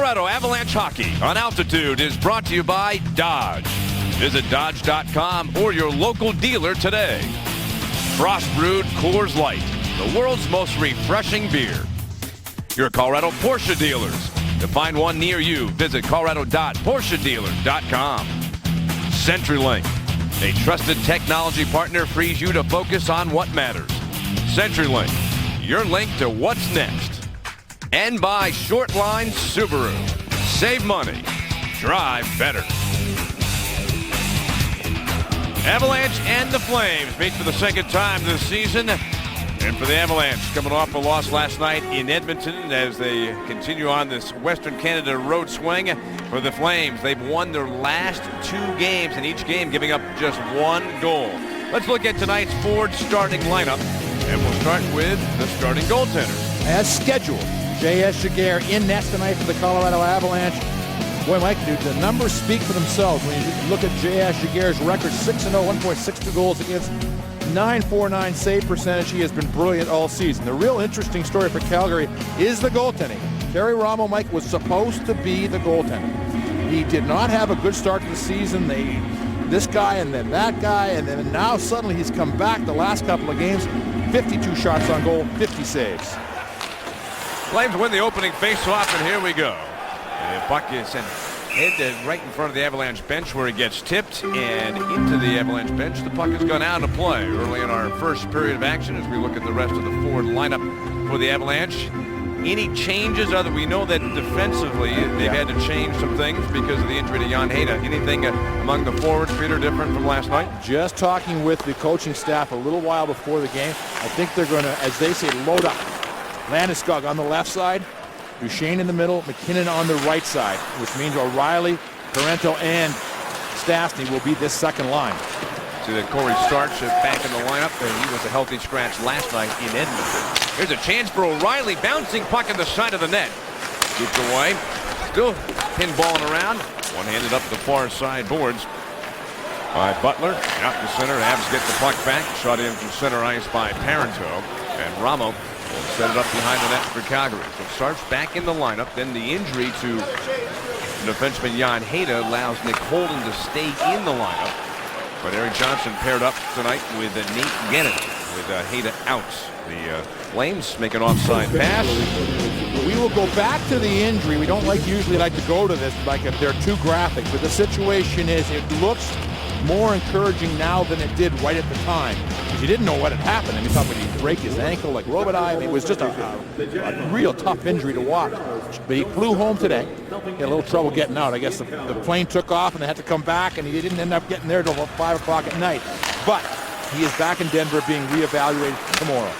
Colorado Avalanche Hockey on Altitude is brought to you by Dodge. Visit Dodge.com or your local dealer today. Frost Brewed Coors Light, the world's most refreshing beer. Your Colorado Porsche dealers. To find one near you, visit colorado.porschedealer.com. CenturyLink, a trusted technology partner, frees you to focus on what matters. CenturyLink, your link to what's next. And by Shortline Subaru. Save money. Drive better. Avalanche and the Flames meet for the second time this season. And for the Avalanche, coming off a loss last night in Edmonton as they continue on this Western Canada road swing. For the Flames, they've won their last 2 games, in each game giving up just 1 goal. Let's look at tonight's Ford starting lineup. And we'll start with the starting goaltender. As scheduled, J.S. Giguère in net tonight for the Colorado Avalanche. Boy, Mike, dude, the numbers speak for themselves. When you look at J.S. Giguère's record, 6-0, 1.62 goals against, .949 save percentage. He has been brilliant all season. The real interesting story for Calgary is the goaltending. Terry Ramo, Mike, was supposed to be the goaltender. He did not have a good start to the season. This guy and then that guy, and then now suddenly he's come back the last couple of games. 52 shots on goal, 50 saves. Flames win the opening face-off, and here we go. The puck is sent headed right in front of the Avalanche bench where it gets tipped and into the Avalanche bench. The puck has gone out of play early in our first period of action as we look at the rest of the forward lineup for the Avalanche. Any changes other? We know that defensively they've had to change some things because of the injury to Jan Hejda. Anything among the forwards, Peter, different from last night? Just talking with the coaching staff a little while before the game, I think they're going to, as they say, load up. Landeskog on the left side, Duchesne in the middle, McKinnon on the right side, which means O'Reilly, Parento, and Stastny will be this second line. See that Corey Starch back in the lineup, and he was a healthy scratch last night in Edmonton. Here's a chance for O'Reilly, bouncing puck on the side of the net. Keeps away, still pinballing around, one-handed up the far side boards by Butler. Out to center, Avs get the puck back, shot in from center ice by Parento, and Ramo will set it up behind the net for Calgary. So Starch back in the lineup. Then the injury to defenseman Jan Hejda allows Nick Holden to stay in the lineup. But Erik Johnson paired up tonight with Nate Gennin with Hejda out. The Flames make an offside pass. We will go back to the injury. We don't usually like to go to this, like if they're too graphic. But the situation is, it looks more encouraging now than it did right at the time. Because you didn't know what had happened. I mean, thought when he break his ankle like Robitaille. I mean, it was just a real tough injury to watch. But he flew home today. He had a little trouble getting out. I guess the plane took off and they had to come back, and he didn't end up getting there until about 5 o'clock at night. But he is back in Denver being reevaluated tomorrow.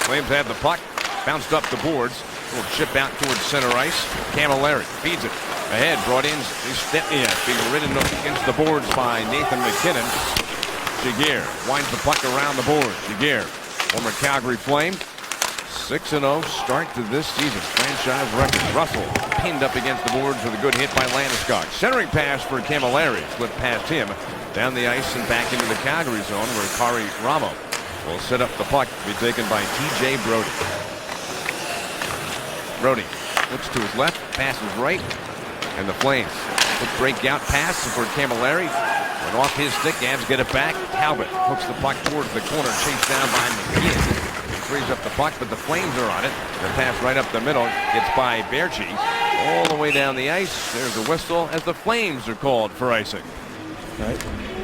Flames have the puck, bounced up the boards. A little chip out towards center ice. Camilleri feeds it ahead, brought in. Being ridden against the boards by Nathan McKinnon. Giguère winds the puck around the board. Giguère, former Calgary Flame, 6-0 start to this season. Franchise record. Russell pinned up against the boards with a good hit by Landeskog. Centering pass for Camilleri. Slipped past him down the ice and back into the Calgary zone where Kari Ramo will set up the puck to be taken by TJ Brodie. Brodie looks to his left, passes right, and the Flames quick breakout pass for Camilleri. Went off his stick, Avs get it back. Talbot hooks the puck towards the corner, chased down by McGinn. He frees up the puck, but the Flames are on it. The pass right up the middle gets by Berchi all the way down the ice. There's a whistle as the Flames are called for icing. Right.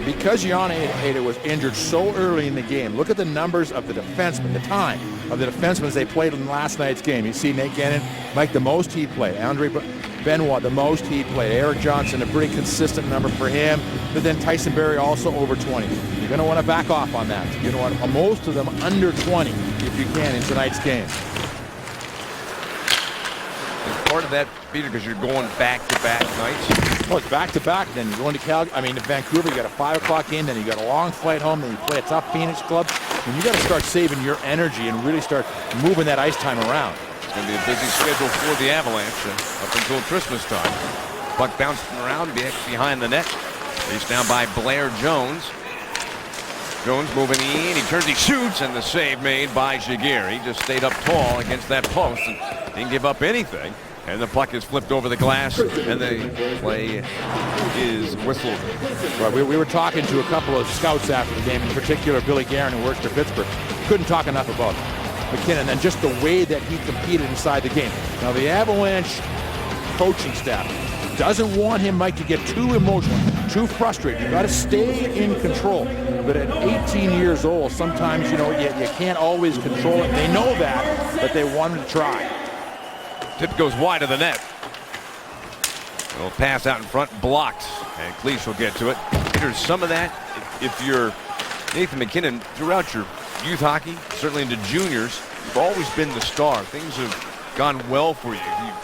Because Jan Hejda was injured so early in the game, look at the numbers of the defensemen, the time of the defensemen as they played in last night's game. You see Nate Gennin, Mike, the most he played. Andre Benoit, the most he played. Erik Johnson, a pretty consistent number for him. But then Tyson Barrie also over 20. You're going to want to back off on that. You're going to want most of them under 20 if you can in tonight's game. Part of that, Peter, because you're going back-to-back nights. Well, it's back-to-back. Then you're going to Calgary. I mean, in Vancouver, you got a 5 o'clock in, then you got a long flight home, then you play a tough Phoenix club. And you got to start saving your energy and really start moving that ice time around. It's going to be a busy schedule for the Avalanche up until Christmas time. Puck bouncing around behind the net. He's down by Blair Jones. Jones moving in, he turns, he shoots, and the save made by Giguère. He just stayed up tall against that post and didn't give up anything. And the puck is flipped over the glass, and the play is whistled. Right, we were talking to a couple of scouts after the game, in particular Billy Guerin, who works for Pittsburgh. Couldn't talk enough about MacKinnon and just the way that he competed inside the game. Now, the Avalanche coaching staff doesn't want him, Mike, to get too emotional, too frustrated. You got to stay in control. But at 18 years old, sometimes, you can't always control it. They know that, but they want him to try. Tip goes wide of the net. A little pass out in front, blocked, and Cleach will get to it. There's some of that. If you're Nathan MacKinnon, throughout your youth hockey, certainly into juniors, you've always been the star. Things have gone well for you.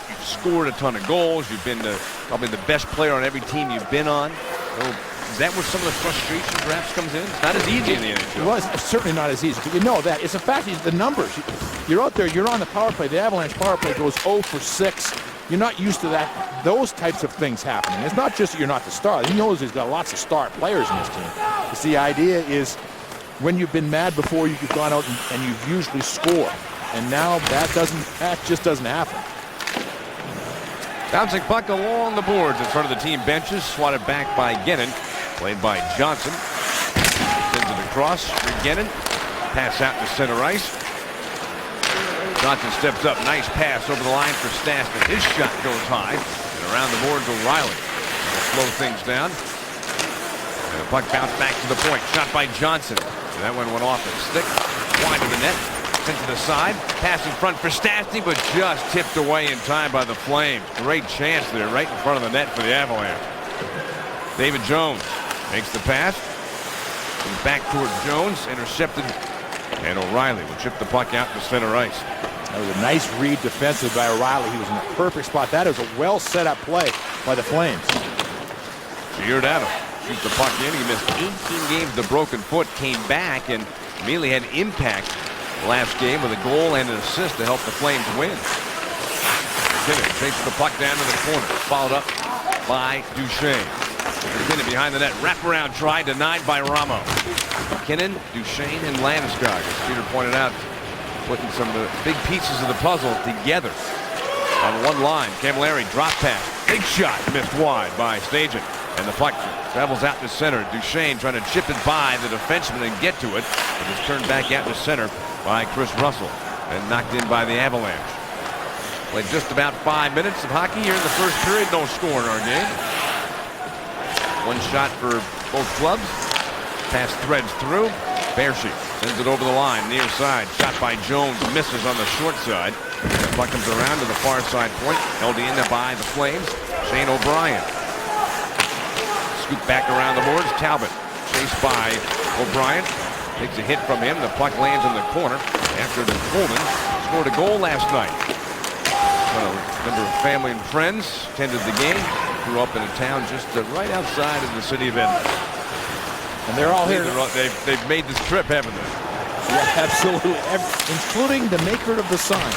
You've scored a ton of goals. You've been probably the best player on every team you've been on. So is that where some of the frustration perhaps comes in? It's not as easy in the NHL. Well, it's certainly not as easy, but you know that. It's a fact, the numbers. You're out there, you're on the power play. The Avalanche power play goes 0 for 6. You're not used to that, those types of things happening. It's not just that you're not the star. He knows he's got lots of star players in his team. It's the idea is when you've been mad before, you've gone out and you've usually scored. And now that just doesn't happen. Bouncing puck along the boards in front of the team benches, swatted back by Gennon, played by Johnson. Sends it across for Gennon. Pass out to center ice. Johnson steps up, nice pass over the line for Stastny. His shot goes high, and around the boards O'Reilly. Will slow things down. And the puck bounced back to the point. Shot by Johnson. And that one went off the stick, wide of the net. Sent to the side, pass in front for Stastny, but just tipped away in time by the Flames. Great chance there, right in front of the net for the Avalanche. David Jones makes the pass. Comes back toward Jones, intercepted, and O'Reilly will chip the puck out to center ice. That was a nice read defensively by O'Reilly. He was in the perfect spot. That is a well set up play by the Flames. Giordano shoots the puck in. He missed 18 games with a broken foot, came back, and immediately had impact last game with a goal and an assist to help the Flames win. MacKinnon takes the puck down to the corner, followed up by Duchesne. MacKinnon behind the net, wraparound try, denied by Ramo. MacKinnon, Duchesne, and Landeskog, as Peter pointed out, putting some big pieces of the puzzle together on one line. Camilleri drop pass, big shot, missed wide by Stajan, and the puck travels out to center. Duchesne trying to chip it by the defenseman and get to it, but it's turned back out to center by Chris Russell and knocked in by the Avalanche. Played just about 5 minutes of hockey here in the first period. No score in our game. One shot for both clubs. Pass threads through. Baertschi sends it over the line, near side. Shot by Jones, misses on the short side. The puck comes around to the far side point. Held in by the Flames. Shane O'Brien. Scoop back around the boards. Talbot chased by O'Brien. Takes a hit from him. The puck lands in the corner after the Coleman scored a goal last night. A number of family and friends attended the game. Grew up in a town just right outside of the city of Edmonton. And they're all here. They've made this trip, haven't they? Yeah, absolutely. Including the maker of the sign.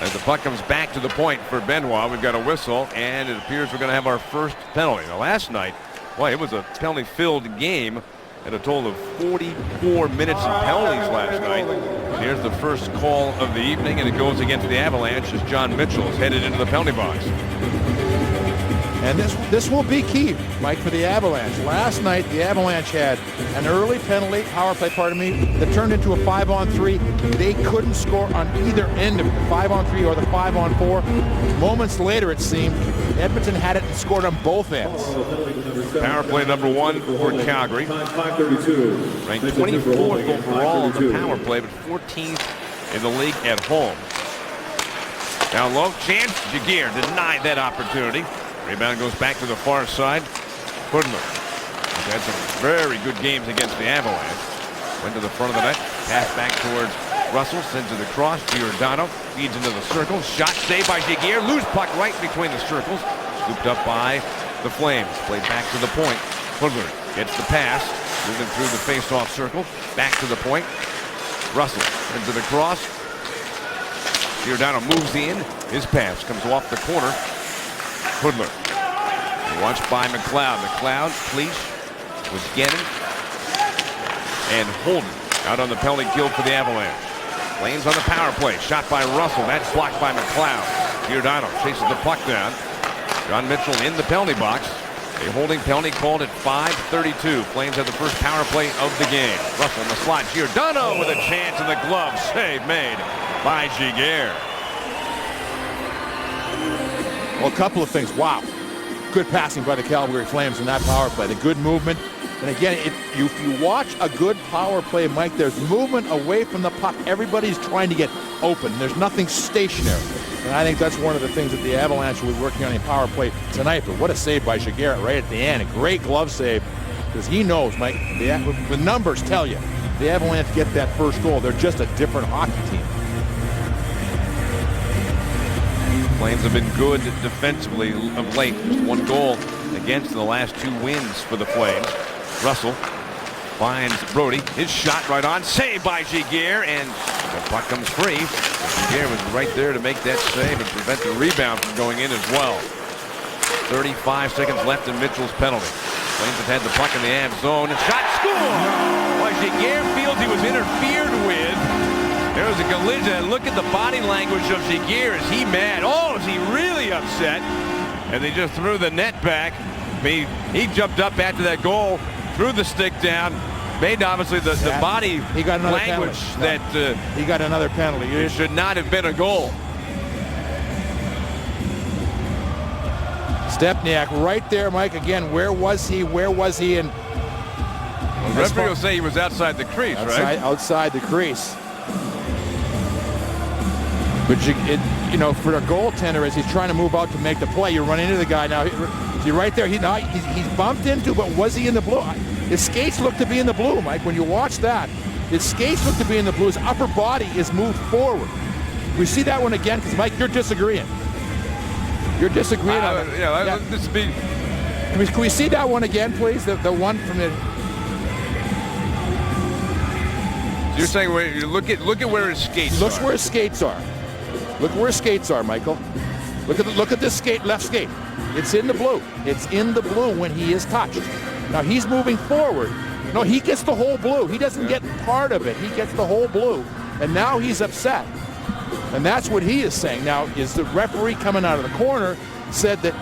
As the puck comes back to the point for Benoit, we've got a whistle, and it appears we're going to have our first penalty. Now, last night, boy, it was a penalty-filled game. At a total of 44 minutes of penalties last night. Here's the first call of the evening, and it goes against the Avalanche as John Mitchell is headed into the penalty box. And this will be key, Mike, for the Avalanche. Last night, the Avalanche had an early penalty, power play, that turned into a 5-on-3. They couldn't score on either end of it, the 5-on-3 or the 5-on-4. Moments later, it seemed, Edmonton had it and scored on both ends. Power play number 1 for Calgary. Ranked 24th overall in the power play, but 14th in the league at home. Down low, chance, Jaguar denied that opportunity. Rebound goes back to the far side. Hudler had some very good games against the Avalanche. Went to the front of the net. Pass back towards Russell. Sends it across. Giordano feeds into the circle. Shot saved by Jaguar. Loose puck right between the circles. Scooped up by the Flames. Played back to the point. Hudler gets the pass. Moving through the face-off circle. Back to the point. Russell sends it across. Giordano moves in. His pass comes off the corner. Hudler. Watched by McLeod. McLeod, Cleach with Gennon and Holden out on the penalty kill for the Avalanche. Flames on the power play. Shot by Russell. That's blocked by McLeod. Giordano chases the puck down. John Mitchell in the penalty box. A holding penalty called at 5:32. Flames have the first power play of the game. Russell in the slot. Giordano with a chance in the glove. Save made by Giguère. Well, a couple of things. Wow. Good passing by the Calgary Flames in that power play. The good movement. And again, if you watch a good power play, Mike, there's movement away from the puck. Everybody's trying to get open. There's nothing stationary. And I think that's one of the things that the Avalanche will be working on in power play tonight. But what a save by Giguère right at the end. A great glove save. Because he knows, Mike, the numbers tell you, the Avalanche get that first goal. They're just a different hockey team. Flames have been good defensively of late. Just one goal against in the last 2 wins for the Flames. Russell finds Brodie. His shot right on. Saved by Giguère, and the puck comes free. Giguère was right there to make that save and prevent the rebound from going in as well. 35 seconds left in Mitchell's penalty. Flames have had the puck in the Avs zone. Shot, score! Well, Giguère feels he was interfered with. There was a collision. Look at the body language of Giguère. Is he mad? Oh, is he really upset? And they just threw the net back. He jumped up after that goal, threw the stick down, made obviously the body he got another language penalty. that he got another penalty. It should not have been a goal. Stepniak right there, Mike. Again, where was he? Where was he? And the referee will say he was outside the crease, right? Outside the crease. But you know, for a goaltender, as he's trying to move out to make the play, you run into the guy. Now, he's right there. He's bumped into, but was he in the blue? His skates look to be in the blue, Mike. When you watch that, his skates look to be in the blue. His upper body is moved forward. We see that one again because, Mike, you're disagreeing. You're disagreeing on it. Yeah. This be. Can we see that one again, please? The one from the. You're saying look at where his skates Looks are. where his skates are. Look where his skates are, Michael. Look at this skate, left skate. It's in the blue. It's in the blue when he is touched. Now he's moving forward. No, he gets the whole blue. He doesn't get part of it. He gets the whole blue. And now he's upset. And that's what he is saying. Now, is the referee coming out of the corner said that,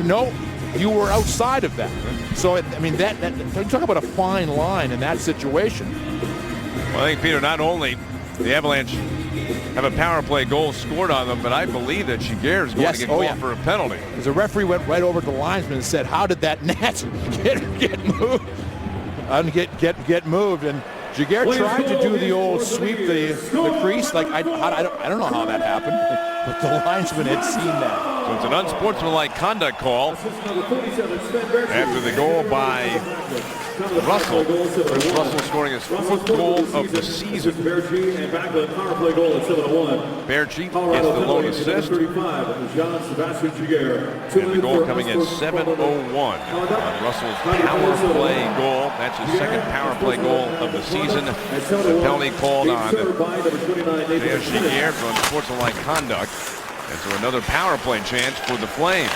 no, you were outside of that. So, I mean, that talk about a fine line in that situation. Well, I think, Peter, not only the Avalanche have a power play goal scored on them, but I believe that Giguère is going to get called for a penalty. Because the referee went right over to the linesman and said, how did that net get moved? Get moved. And Giguère tried to do the old sweep the crease. Like, I don't know how that happened, but the linesman had seen that. So it's an unsportsmanlike conduct call after the goal by Russell. Russell scoring his 4th goal of the season. Berchi gets the lone assist. And the goal coming at 7:01 on Russell's power play goal. That's his 2nd power play goal of the season. The penalty called on Giguère for unsportsmanlike conduct. And so another power play chance for the Flames.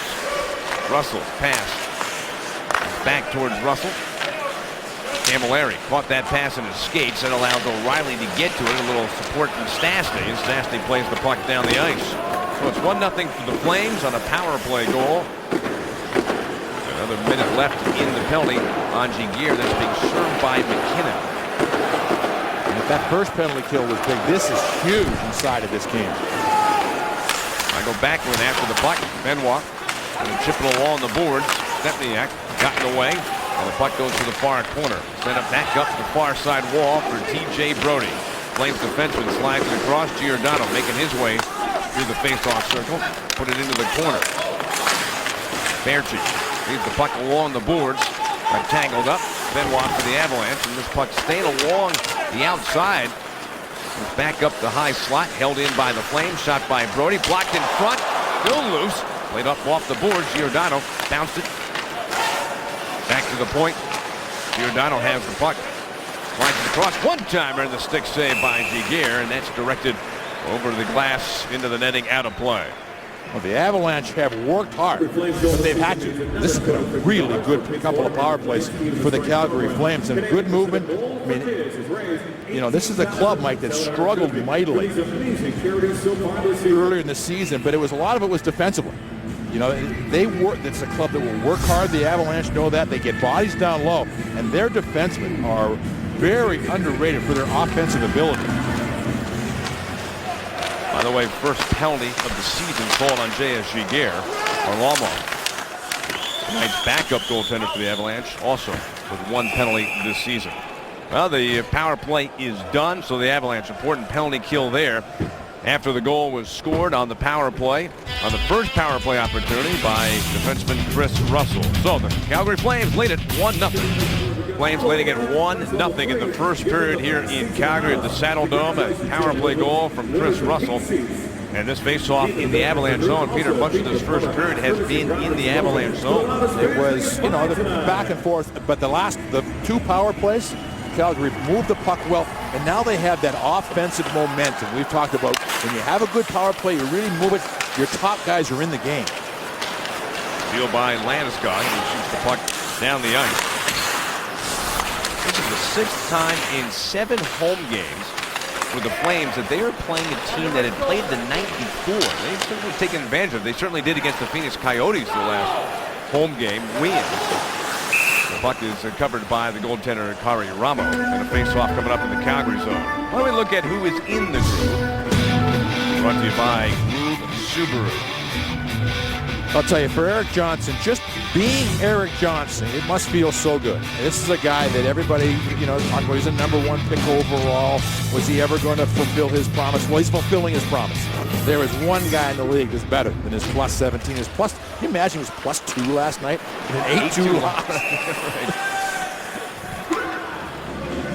Russell pass. Back towards Russell. Camilleri caught that pass in his skates. That allows O'Reilly to get to it. A little support from Stastny. And Stastny plays the puck down the ice. So it's 1-0 for the Flames on a power play goal. Another minute left in the penalty on Giguère. That's being served by McKinnon. And if that first penalty kill was big, this is huge inside of this game. I go backward after the puck. Benoit going to chip it along the boards. Stepniak got in the way. And the puck goes to the far corner. Sent it back up the far side wall for T.J. Brodie. Flames defenseman slides it across. Giordano making his way through the face-off circle. Put it into the corner. Berchi leaves the puck along the boards. Got tangled up. Benoit for the Avalanche. And this puck stayed along the outside. Back up the high slot, held in by the Flames, shot by Brodie, blocked in front, still loose, played up off the board. Giordano bounced it back to the point. Giordano has the puck, slides it across, one-timer, and the stick save by Giguère, and that's directed over the glass into the netting, out of play. Well, the Avalanche have worked hard, but they've had to. This has been a really good couple of power plays for the Calgary Flames, and good movement. I mean, you know, this is a club, Mike, that struggled mightily earlier in the season, but a lot of it was defensively. You know, it's a club that will work hard. The Avalanche know that. They get bodies down low, and their defensemen are very underrated for their offensive ability. By the way, first penalty of the season called on J.S. Giguère, Varlamov. Tonight's backup goaltender for the Avalanche, also with one penalty this season. Well, the power play is done, so the Avalanche, important penalty kill there after the goal was scored on the power play, on the first power play opportunity by defenseman Chris Russell. So the Calgary Flames lead it 1-0. Flames leading it 1-0 in the first period here in Calgary at the Saddle Dome. A power play goal from Chris Russell. And this face-off in the Avalanche zone. Peter, much of this first period has been in the Avalanche zone. It was, you know, the back and forth, but the two power plays, Calgary moved the puck well, and now they have that offensive momentum. We've talked about when you have a good power play, you really move it, your top guys are in the game. Steal by Landeskog, and he shoots the puck down the ice. This is the 6th time in 7 home games with the Flames that they are playing a team that had played the night before. They've certainly taken advantage of it. They certainly did against the Phoenix Coyotes the last home game win. The puck is covered by the goaltender Kari Ramo, and a face-off coming up in the Calgary zone. Why don't we look at who is in the group? Brought to you by Groove Subaru. I'll tell you, for Erik Johnson, just being Erik Johnson, it must feel so good. This is a guy that everybody, you know, talked about. He's a #1 pick overall. Was he ever going to fulfill his promise? Well, he's fulfilling his promise. There is one guy in the league that's better than his plus 17. His plus, can you imagine he was plus 2 last night? An 8-2 loss.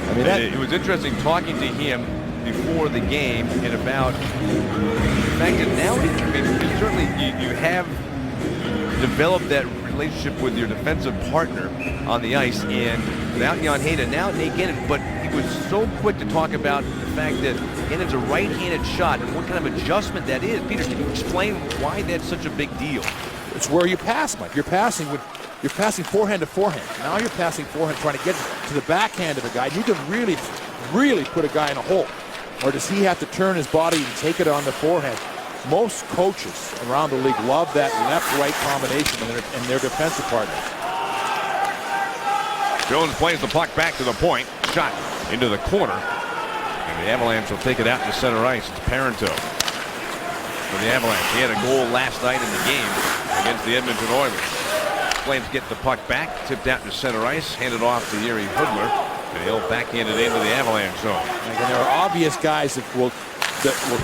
I mean, it was interesting talking to him before the game and about the fact that now, I mean, certainly you have developed that relationship with your defensive partner on the ice, and without Jan Hayden, now Nate Gannon, but he was so quick to talk about the fact that Gannon's a right-handed shot and what kind of adjustment that is. Peter, can you explain why that's such a big deal? It's where you pass, Mike. You're passing forehand to forehand. Now you're passing forehand, trying to get to the backhand of the guy. You can really, really put a guy in a hole. Or does he have to turn his body and take it on the forehand? Most coaches around the league love that left-right combination and their defensive partners. Jones plays the puck back to the point. Shot into the corner. And the Avalanche will take it out to center ice. It's Parenteau for the Avalanche. He had a goal last night in the game against the Edmonton Oilers. Flames get the puck back, tipped out to center ice, handed off to Yuri Hudler, and he'll backhand it into the Avalanche zone. And there are obvious guys that will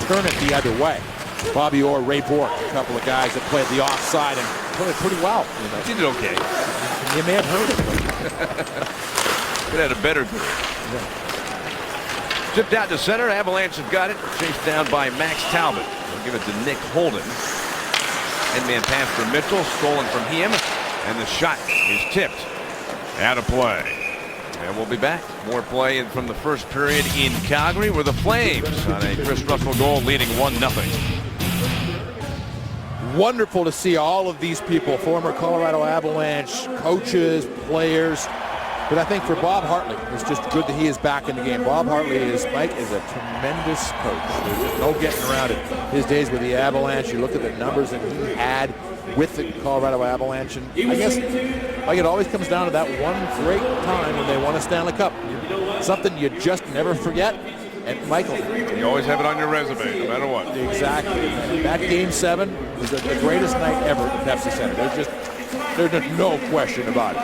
turn it the other way. Bobby Orr, Ray Bourque, a couple of guys that played the offside and played pretty well. You know. Did it okay. You may have heard it. Could have had a better goal. Yeah. Tipped out to center. Avalanche have got it. Chased down by Max Talbot. They'll give it to Nick Holden. Headman pass for Mitchell. Stolen from him. And the shot is tipped. Out of play. And we'll be back. More play from the first period in Calgary, where the Flames on a Chris Russell goal leading 1-0. Wonderful to see all of these people, former Colorado Avalanche coaches, players. But I think for Bob Hartley, it's just good that he is back in the game. Bob Hartley Mike is a tremendous coach. There's just no getting around it. His days with the Avalanche, you look at the numbers that he had with the Colorado Avalanche, and I guess like it always comes down to that one great time when they won a Stanley Cup. Something you just never forget. And Michael, you always have it on your resume, no matter what. Exactly. That Game 7 was the greatest night ever at Pepsi Center. There's just no question about it.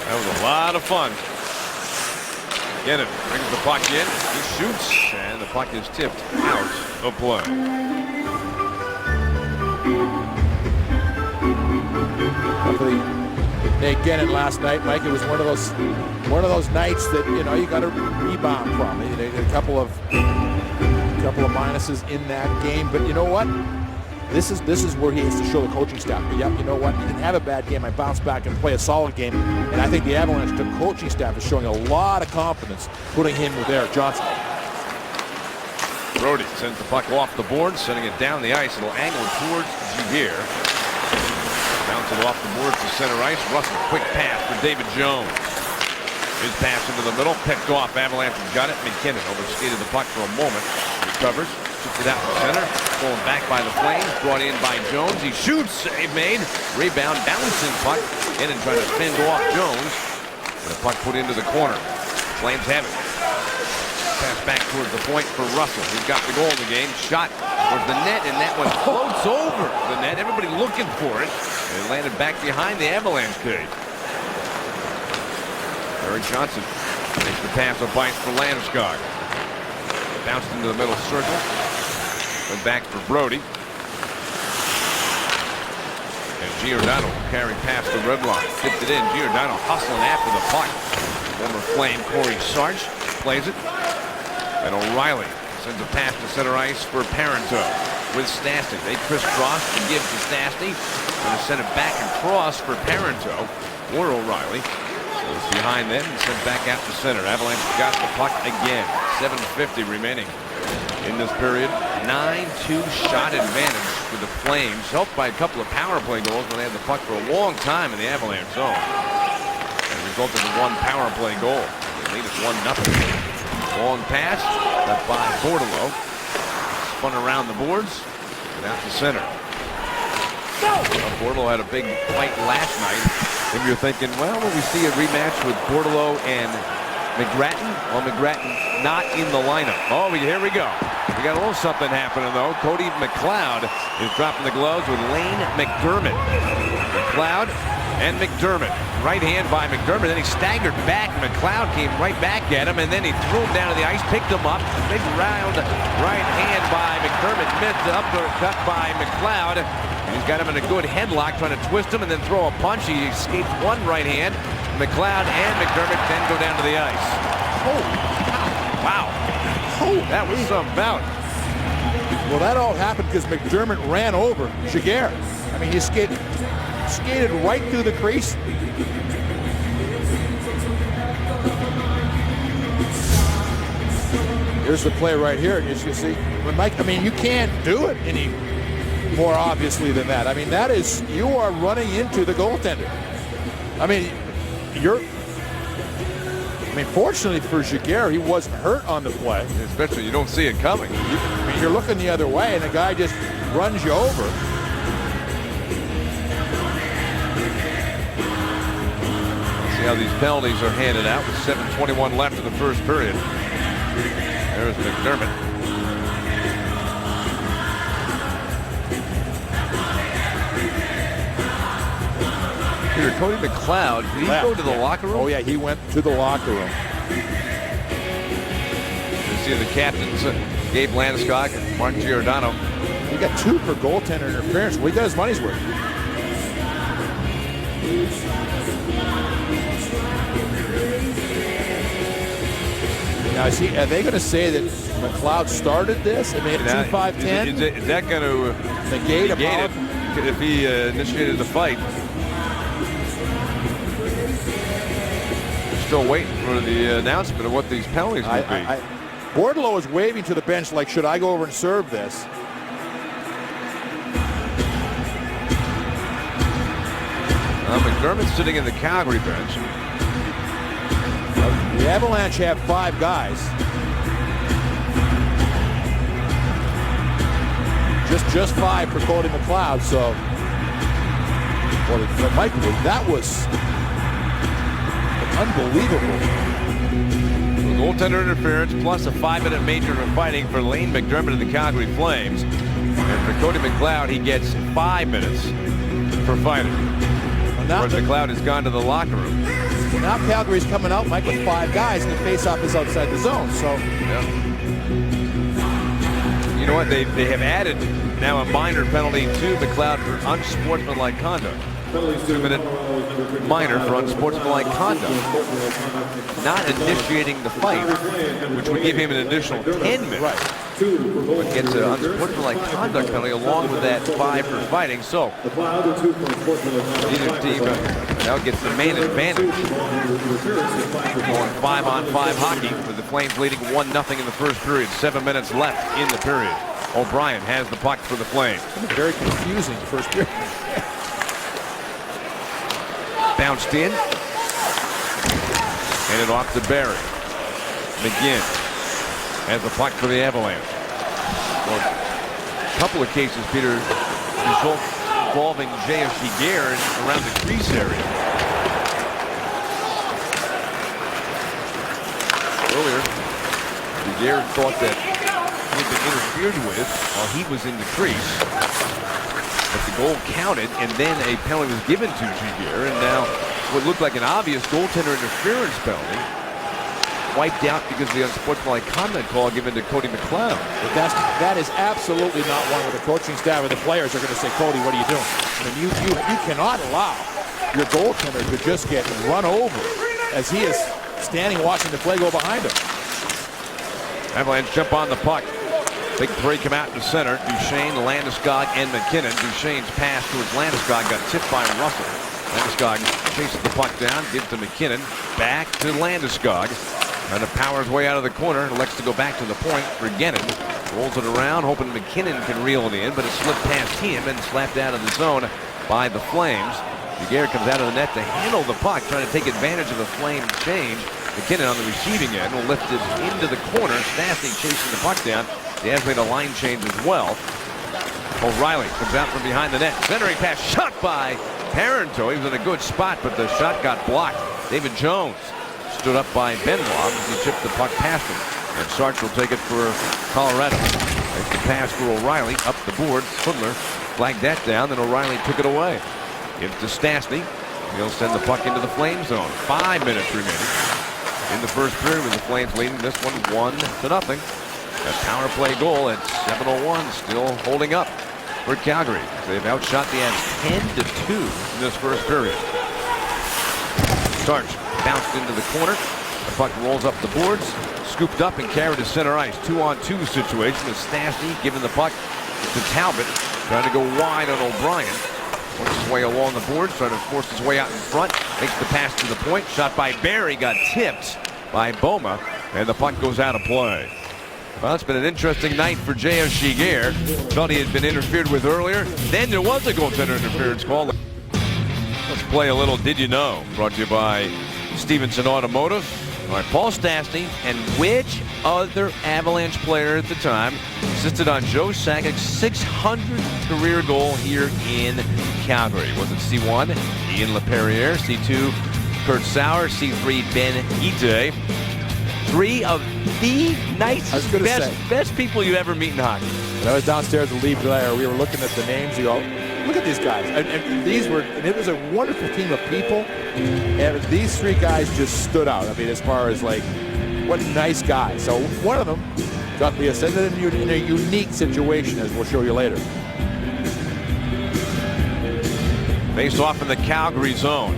That was a lot of fun. Gannon brings the puck in. He shoots, and the puck is tipped out of play. Nate Gannon last night, Mike. It was one of those nights that you got to rebound from. They had a couple of minuses in that game, but you know what? This is where he has to show the coaching staff. Yep, you know what? He didn't have a bad game. I bounced back and play a solid game, and I think the Avalanche, the coaching staff, is showing a lot of confidence putting him with Erik Johnson. Brody sends the puck off the board, sending it down the ice. It'll angle towards Giguere. Bounce it off the boards to center ice. Russell, quick pass for David Jones. His pass into the middle, picked off. Avalanche has got it. McKinnon overskated the puck for a moment. Recovers, shoots it out to center. Pulling back by the Flames. Brought in by Jones. He shoots. Save made. Rebound. Bouncing puck. In and trying to fend off Jones. And the puck put into the corner. Flames have it. Pass back towards the point for Russell. He's got the goal in the game. Shot towards the net, and that one floats over the net. Everybody looking for it. And it landed back behind the Avalanche cage. Eric Johnson makes the pass of bites for Landeskog. Bounced into the middle circle. Went back for Brody. And Giordano carried past the red line. Tipped it in. Giordano hustling after the puck. Former Flame Corey Sarge plays it. And O'Reilly sends a pass to center ice for Parenteau with Stastny. They crisscross and give to Stastny. Going to send it back across for Parenteau or O'Reilly. It's behind them and sent back out to center. Avalanche got the puck again. 7:50 remaining in this period. 9-2 shot advantage for the Flames. Helped by a couple of power play goals when they had the puck for a long time in the Avalanche zone. And resulted in one power play goal. The lead is 1-0. Long pass left by Bordeleau. Spun around the boards and out to center. Bordeleau had a big fight last night. If you're thinking, well, will we see a rematch with Bordeleau and McGrattan? Well, McGrattan not in the lineup. Oh, here we go. We got a little something happening, though. Cody McLeod is dropping the gloves with Lane McDermott. McLeod and McDermott. Right hand by McDermott. Then he staggered back. McLeod came right back at him, and then he threw him down to the ice, picked him up. Big round right hand by McDermott. Missed the uppercut by McLeod. He's got him in a good headlock, trying to twist him and then throw a punch. He escaped one right hand. McLeod and McDermott then go down to the ice. Oh, wow. oh, That was some bout. well, that all happened because McDermott ran over Giguere. I mean, he skated right through the crease. Here's the play right here. As you can see, when Mike, I mean, you can't do it any more obviously than that. I mean, that is, you are running into the goaltender. I mean, fortunately for Giguere, he wasn't hurt on the play. Especially, you don't see it coming. I mean, you're looking the other way, and the guy just runs you over. See how these penalties are handed out with 7:21 left in the first period. There's McDermott. Peter, Cody McLeod, did he go to the locker room? Oh, yeah, he went to the locker room. You see the captains, Gabe Landeskog and Martin Giordano. He got 2 for goaltender interference. Well, he got his money's worth. Now, are they going to say that McLeod started this? I mean, at 2-5-10? Is that going to negate it if he initiated the fight? Still waiting for the announcement of what these penalties will be. Bordeleau is waving to the bench like, should I go over and serve this? McDermott's sitting in the Calgary bench. The Avalanche have 5 guys. Just 5 for Cody McLeod. So, well, Mike, that was unbelievable. Goaltender interference plus a 5-minute major of fighting for Lane McDermott of the Calgary Flames. And for Cody McLeod, he gets 5 minutes for fighting. Whereas McLeod has gone to the locker room. Well, now Calgary's coming out, Mike, with 5 guys, and the face-off is outside the zone. So, yeah. You know what? They have added now a minor penalty to McLeod for unsportsmanlike conduct. 2-minute minor for unsportsmanlike conduct. Not initiating the fight, which would give him an additional 10 minutes. Right. But gets an unsportsmanlike conduct penalty along with that 5 for fighting. So either team now gets the main advantage. Going 5-on-5 hockey with the Flames leading 1-0 in the first period. 7 minutes left in the period. O'Brien has the puck for the Flames. Very confusing first period. Bounced in. Handed off to Barry. McGinn has the puck for the Avalanche. Well, a couple of cases, Peter, involving J.S. Giguère around the crease area. Earlier, Giguère thought that he had been interfered with while he was in the crease. But the goal counted, and then a penalty was given to Giguère, and now what looked like an obvious goaltender interference penalty wiped out because of the unsportsmanlike conduct call given to Cody McLeod. But that is absolutely not one where the coaching staff or the players are going to say, Cody, what are you doing? I mean, you cannot allow your goaltender to just get run over as he is standing watching the play go behind him. Avalanche jump on the puck. Big three come out in the center. Duchesne, Landeskog, and McKinnon. Duchesne's pass towards Landeskog got tipped by Russell. Landeskog chases the puck down, gives to McKinnon. Back to Landeskog. Trying to power his way out of the corner. Elects to go back to the point for Gennon. Rolls it around, hoping McKinnon can reel it in, but it slipped past him and slapped out of the zone by the Flames. Giguère comes out of the net to handle the puck, trying to take advantage of the Flame change. McKinnon on the receiving end will lift it into the corner. Stastny chasing the puck down. He has made a line change as well. O'Reilly comes out from behind the net. Centering pass shot by Parenteau. He was in a good spot, but the shot got blocked. David Jones stood up by Benoit as he chipped the puck past him. And Sarch will take it for Colorado. Makes the pass for O'Reilly up the board. Spudler flagged that down, then O'Reilly took it away. Gives to Stastny. He'll send the puck into the Flame zone. 5 minutes remaining in the first period with the Flames leading this one 1-0. A power play goal at 7:01 still holding up for Calgary. They've outshot the Avs 10-2 in this first period. Sarch bounced into the corner. The puck rolls up the boards, scooped up and carried to center ice. 2-on-2 situation with Stastny giving the puck to Talbot, trying to go wide on O'Brien. Works his way along the boards, trying to force his way out in front. Makes the pass to the point. Shot by Barry, got tipped by Boma, and the puck goes out of play. Well, it's been an interesting night for J.S. Giguère. Thought he had been interfered with earlier. Then there was a goaltender interference call. Let's play a little Did You Know? Brought to you by Stevenson Automotive. All right, Paul Stastny and which other Avalanche player at the time assisted on Joe Sakic's 600th career goal here in Calgary? Was it C1, Ian LaPerriere, C2, Kurt Sauer, C3, Ben Ite? Three of the nicest, best people you ever meet in hockey. When I was downstairs at Leave Blair, we were looking at the names. You go, look at these guys. And it was a wonderful team of people. And these three guys just stood out. I mean, as far as like, what nice guys. So one of them got to be ascended in a unique situation, as we'll show you later. Face off in the Calgary zone.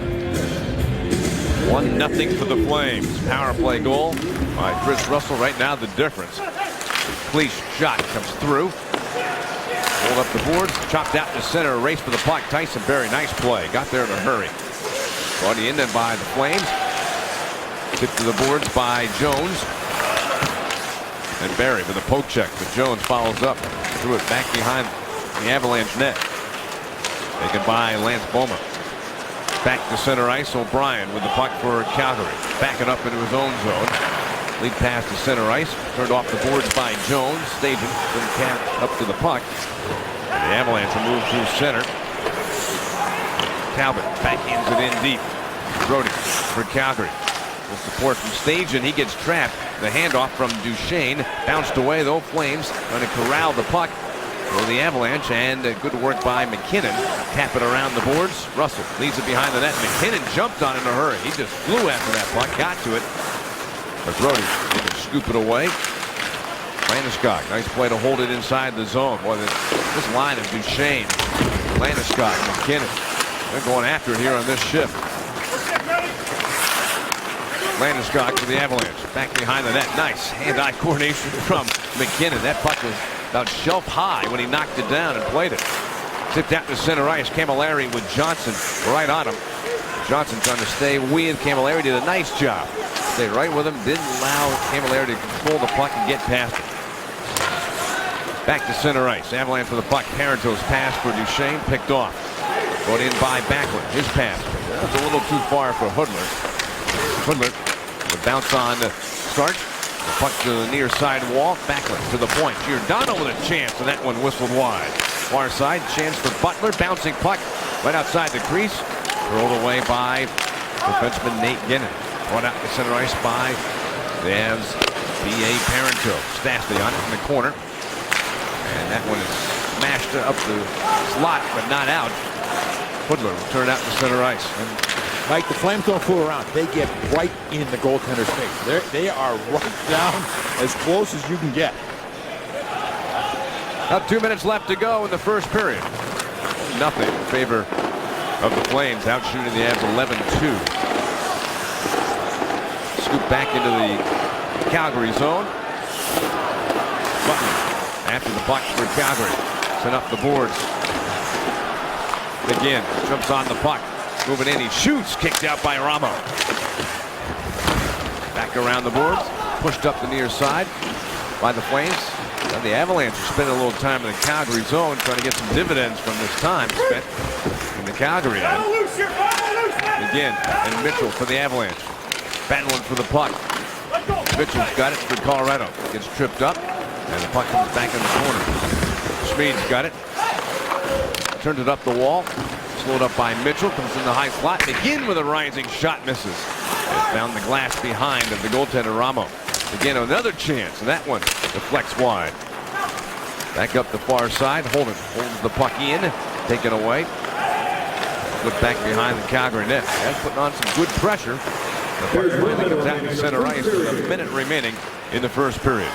1-0 for the Flames. Power play goal by Chris Russell. Right now the difference. Cleese shot comes through. Hold up the boards. Chopped out to center. A race for the puck. Tyson Barrie. Nice play. Got there in a hurry. Brought in then by the Flames. Tipped to the boards by Jones. And Barrie with a poke check. But Jones follows up. Threw it back behind the Avalanche net. Taken by Lance Boma. Back to center ice. O'Brien with the puck for Calgary. Backing up into his own zone. Lead pass to center ice. Turned off the boards by Jones. Staging. Then cap up to the puck. And the Avalanche will move through center. Talbot backhands it in deep. Brody for Calgary. The support from Staging. He gets trapped. The handoff from Duchesne. Bounced away though. Flames trying to corral the puck for the Avalanche, and good work by McKinnon. Tap it around the boards. Russell leaves it behind the net. McKinnon jumped on it in a hurry. He just flew after that puck, got to it. But Brody can scoop it away. Landeskog, nice play to hold it inside the zone. Boy, this line of Duchesne, Landeskog, McKinnon, they're going after it here on this shift. Landeskog for the Avalanche. Back behind the net. Nice hand-eye coordination from McKinnon. That puck was about shelf high when he knocked it down and played it. Tipped out to center ice. Camilleri with Johnson right on him. Johnson trying to stay with Camilleri. Did a nice job Stay right with him. Didn't allow Camilleri to control the puck and get past it. Back to center ice. Avalanche with the puck. Parenteau's pass for Duchesne picked off. Brought in by Backlund. His pass. That's a little too far for Hudler. Hudler would bounce on Starch. The puck to the near side wall. Backlund to the point. Giordano with a chance, and that one whistled wide. Far side, chance for Butler. Bouncing puck right outside the crease. Rolled away by defenseman Nate Ginnon. Brought out to center ice by the Avs B.A. Parenteau. Stastny on it in the corner. And that one is smashed up the slot, but not out. Hudler will turn out to center ice. And Mike, the Flames don't fool around. They get right in the goaltender's face. They are right down as close as you can get. About 2 minutes left to go in the first period. Nothing in favor of the Flames, outshooting the Avs 11-2. Scoop back into the Calgary zone. Button after the puck for Calgary. Sent up the boards. Again, jumps on the puck. Moving in, he shoots. Kicked out by Ramo. Back around the boards. Pushed up the near side by the Flames. And the Avalanche are spending a little time in the Calgary zone trying to get some dividends from this time spent in the Calgary end. Again, and Mitchell for the Avalanche. Battling for the puck. Mitchell's got it for Colorado. Gets tripped up, and the puck comes back in the corner. Schmid's got it. Turns it up the wall. Slowed up by Mitchell. Comes in the high slot. McGinn with a rising shot. Misses. And found the glass behind of the goaltender Ramo. Again, another chance. And that one deflects wide. Back up the far side. Holden holds the puck in. Taken away. Look back behind the Calgary net. That's putting on some good pressure. The puck finally comes out to center ice with a minute remaining in the first period.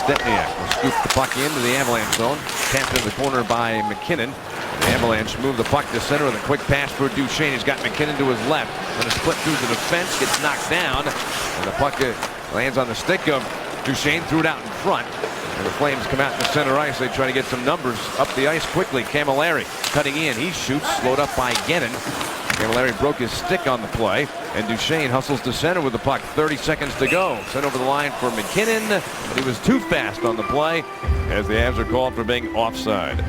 Stepniak will scoop the puck into the Avalanche zone. Tapped in the corner by McKinnon. The Avalanche move the puck to center with a quick pass for Duchesne. He's got McKinnon to his left. Going to split through the defense. Gets knocked down. And the puck lands on the stick of Duchesne. Threw it out in front. And the Flames come out to center ice. They try to get some numbers up the ice quickly. Camilleri cutting in. He shoots. Slowed up by Ginnon. Camilleri broke his stick on the play, and Duchesne hustles to center with the puck. 30 seconds to go. Sent over the line for McKinnon. But he was too fast on the play as the Avs are called for being offside.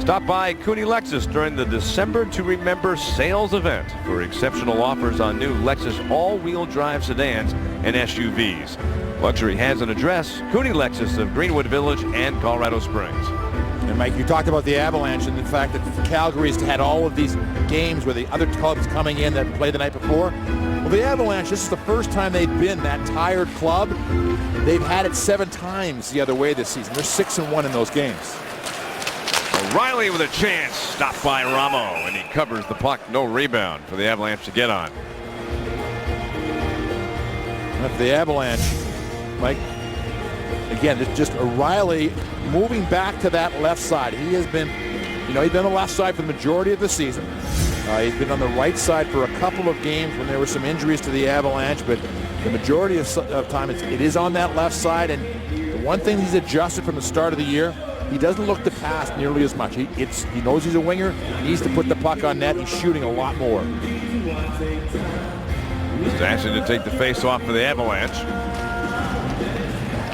Stop by Cooney Lexus during the December to Remember sales event for exceptional offers on new Lexus all-wheel drive sedans and SUVs. Luxury has an address, Cooney Lexus of Greenwood Village and Colorado Springs. And Mike, you talked about the Avalanche and the fact that Calgary's had all of these games where the other clubs coming in that played the night before. Well, the Avalanche, this is the first time they've been that tired club. They've had it 7 times the other way this season. They're 6-1 in those games. O'Reilly with a chance, stopped by Ramo, and he covers the puck. No rebound for the Avalanche to get on. And for the Avalanche, Mike, again, it's just O'Reilly moving back to that left side. He has been, he's been on the left side for the majority of the season. He's been on the right side for a couple of games when there were some injuries to the Avalanche, but the majority of time it is on that left side. And the one thing he's adjusted from the start of the year, he doesn't look to pass nearly as much. He knows he's a winger. He needs to put the puck on net. He's shooting a lot more. Stastny to take the face off for the Avalanche.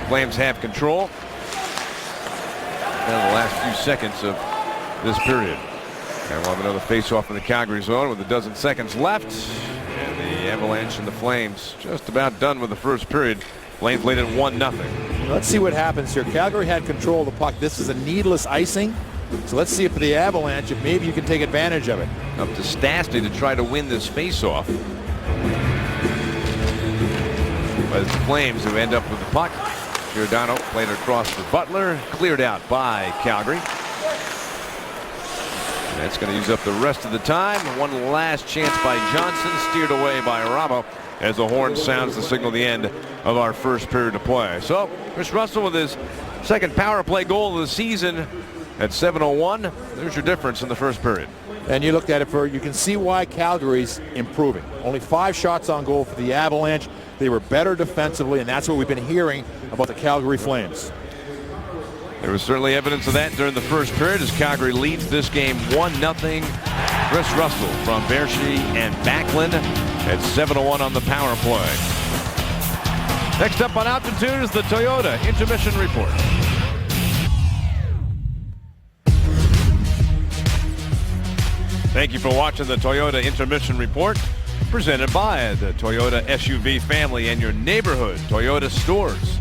Flames have control. Now the last few seconds of this period. And we'll have another face-off in the Calgary zone with a dozen seconds left. And the Avalanche and the Flames just about done with the first period. Flames lead at 1-0. Let's see what happens here. Calgary had control of the puck. This is a needless icing. So let's see if for the Avalanche, if maybe you can take advantage of it. Up to Stastny to try to win this face-off. But it's the Flames who end up with the puck. Giordano played across for Butler. Cleared out by Calgary. And that's going to use up the rest of the time. One last chance by Johnson. Steered away by Ramo as the horn sounds to signal the end of our first period of play. So Chris Russell with his second power play goal of the season at 7:01. There's your difference in the first period. And you looked at it you can see why Calgary's improving. Only 5 shots on goal for the Avalanche. They were better defensively, and that's what we've been hearing about the Calgary Flames. There was certainly evidence of that during the first period as Calgary leads this game 1-0. Chris Russell from Berchi and Backlund At 7:01 on the power play. Next up on Altitude is the Toyota Intermission Report. Thank you for watching the Toyota Intermission Report, presented by the Toyota SUV family and your neighborhood Toyota stores.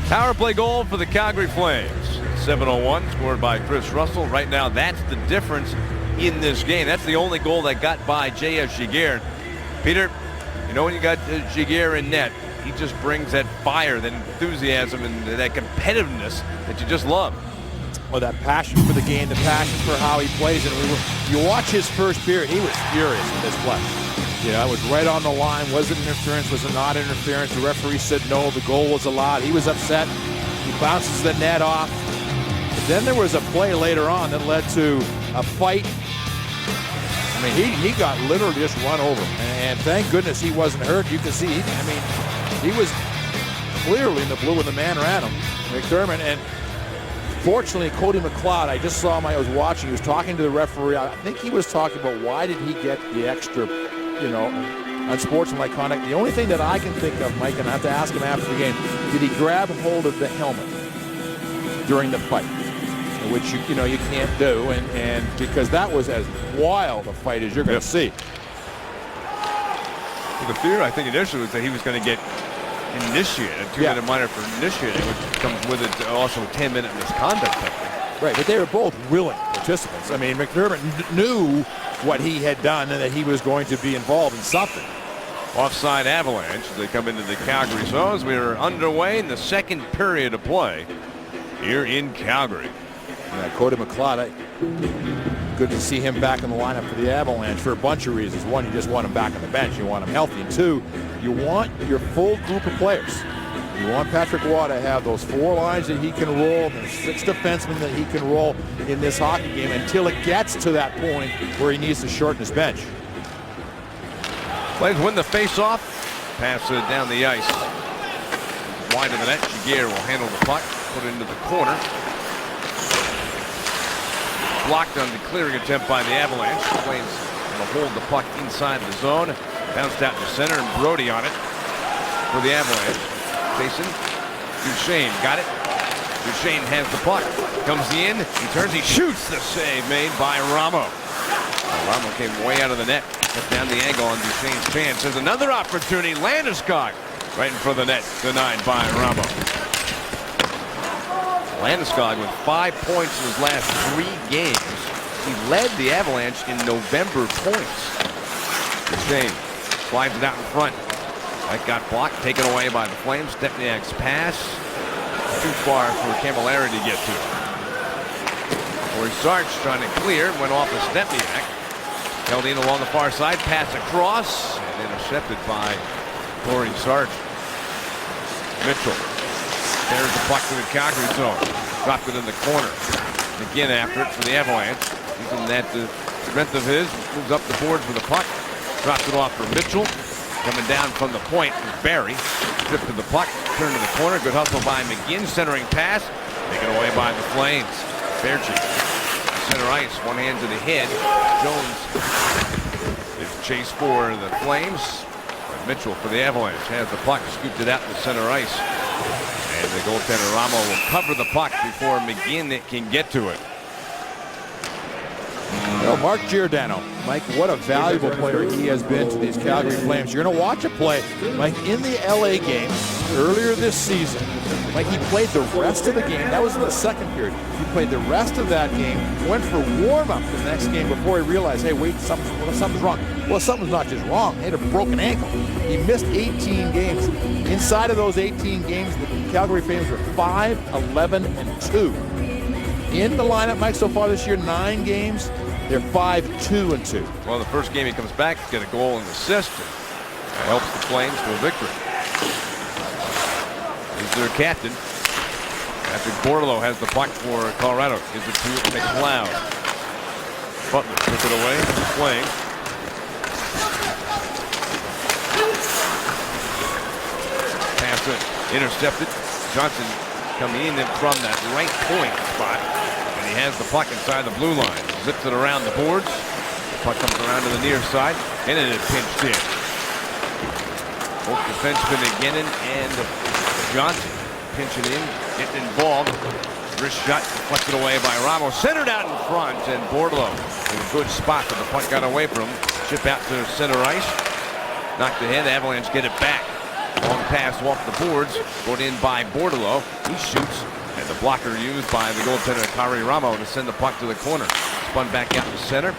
Power play goal for the Calgary Flames. 7:01, scored by Chris Russell. Right now, that's the difference in this game. That's the only goal that got by J.S. Giguère. Peter, you know when you got Giguère in net, he just brings that fire, that enthusiasm, and that competitiveness that you just love. Well, that passion for the game, the passion for how he plays. And you watch his first period, he was furious in this play. You know, it was right on the line. Was it interference? Was it not interference? The referee said no, the goal was allowed. He was upset. He bounces the net off. But then there was a play later on that led to a fight. I mean, he got literally just run over. And thank goodness he wasn't hurt. You can see, he was clearly in the blue when the man ran him, McDermott. And fortunately, Cody McLeod, I just saw him, I was watching, he was talking to the referee. I think he was talking about why did he get the extra, unsportsmanlike conduct. The only thing that I can think of, Mike, and I have to ask him after the game, did he grab hold of the helmet during the fight? Which you can't do, and because that was as wild a fight as you're going to see. Well, the fear, I think, initially was that he was going to get initiated, a 2-minute minor for initiating, which comes with it also a 10-minute misconduct penalty. Right, but they were both willing participants. I mean, McDermott knew what he had done and that he was going to be involved in something. Offside Avalanche as they come into the Calgary zone. We are underway in the second period of play here in Calgary. Yeah, Cody McLeod, good to see him back in the lineup for the Avalanche for a bunch of reasons. One, you just want him back on the bench. You want him healthy. And two, you want your full group of players. You want Patrick Waugh to have those 4 lines that he can roll, and 6 defensemen that he can roll in this hockey game until it gets to that point where he needs to shorten his bench. Flames win the face-off. Pass it down the ice. Wide of the net. Giguère will handle the puck. Put it into the corner. Blocked on the clearing attempt by the Avalanche. Flames will hold the puck inside the zone. Bounced out to center, and Brody on it for the Avalanche. Jason Duchesne got it. Duchesne has the puck. Comes in. He turns. He shoots. The save made by Ramo. Ramo came way out of the net. Cut down the angle on Duchesne's chance. There's another opportunity. Landeskog right in front of the net. Denied by Ramo. Landeskog with 5 points in his last 3 games. He led the Avalanche in November points. Duchesne slides it out in front. That got blocked, taken away by the Flames. Stepniak's pass. Too far for Camilleri to get to. Corey Sarch trying to clear. Went off of Stepniak. Held in along the far side. Pass across. And intercepted by Corey Sarch. Mitchell. There's the puck to the Calgary zone. Dropped it in the corner. Again after it for the Avalanche. Using that strength of his. Moves up the boards with the puck. Drops it off for Mitchell. Coming down from the point is Barry. Stripped to the puck. Turned to the corner. Good hustle by McGinn. Centering pass. Taken away by the Flames. Fairchief. Center ice. One hand to the head. Jones is chased for the Flames. Mitchell for the Avalanche has the puck. Scooped it out to center ice. And the goaltender Ramo will cover the puck before McGinn can get to it. Well, Mark Giordano, Mike, what a valuable player he has been to these Calgary Flames. You're going to watch a play, Mike, in the LA game earlier this season. Mike, he played the rest of the game. That was in the second period. He played the rest of that game, went for warm-up the next game before he realized, hey, wait, something's wrong. Well, something's not just wrong. He had a broken ankle. He missed 18 games. Inside of those 18 games, the Calgary Flames were 5-11-2. In the lineup, Mike, so far this year, 9 games. They're 5-2-2. Well, the first game he comes back, he's got a goal and assist. That helps the Flames to a victory. He's their captain. Patrick Bortolo has the puck for Colorado. Gives it to McLeod. Butler took it away. Flames. Pass it. Intercepted. Johnson coming in from that right point spot. And he has the puck inside the blue line. Zips it around the boards. The puck comes around to the near side. And it is pinched in. Both defensemen McGinnon and Johnson pinching in, getting involved. Wrist shot deflected away by Ramos. Centered out in front, and Bordeleau in a good spot, but the puck got away from him. Chip out to center ice. Knocked ahead. The Avalanche get it back. Long pass off the boards. Brought in by Bordeleau. He shoots, and the blocker used by the goaltender Kari Ramo to send the puck to the corner. Spun back out to center.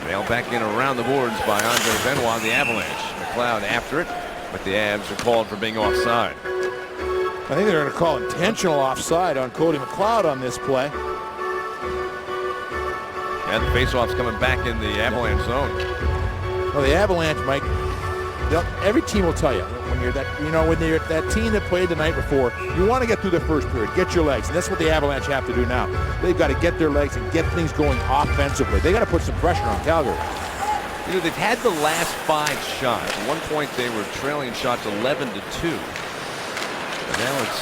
Nailed back in around the boards by Andre Benoit, the Avalanche. McLeod after it, but the Avs are called for being offside. I think they're going to call intentional offside on Cody McLeod on this play. And the faceoff's coming back in the Avalanche zone. Well, the Avalanche, Mike, every team will tell you when you're that, when you're that team that played the night before, you want to get through the first period, get your legs, and that's what the Avalanche have to do now. They've got to get their legs and get things going offensively. They got to put some pressure on Calgary. They've had the last 5 shots. At one point, they were trailing shots 11-2. Now it's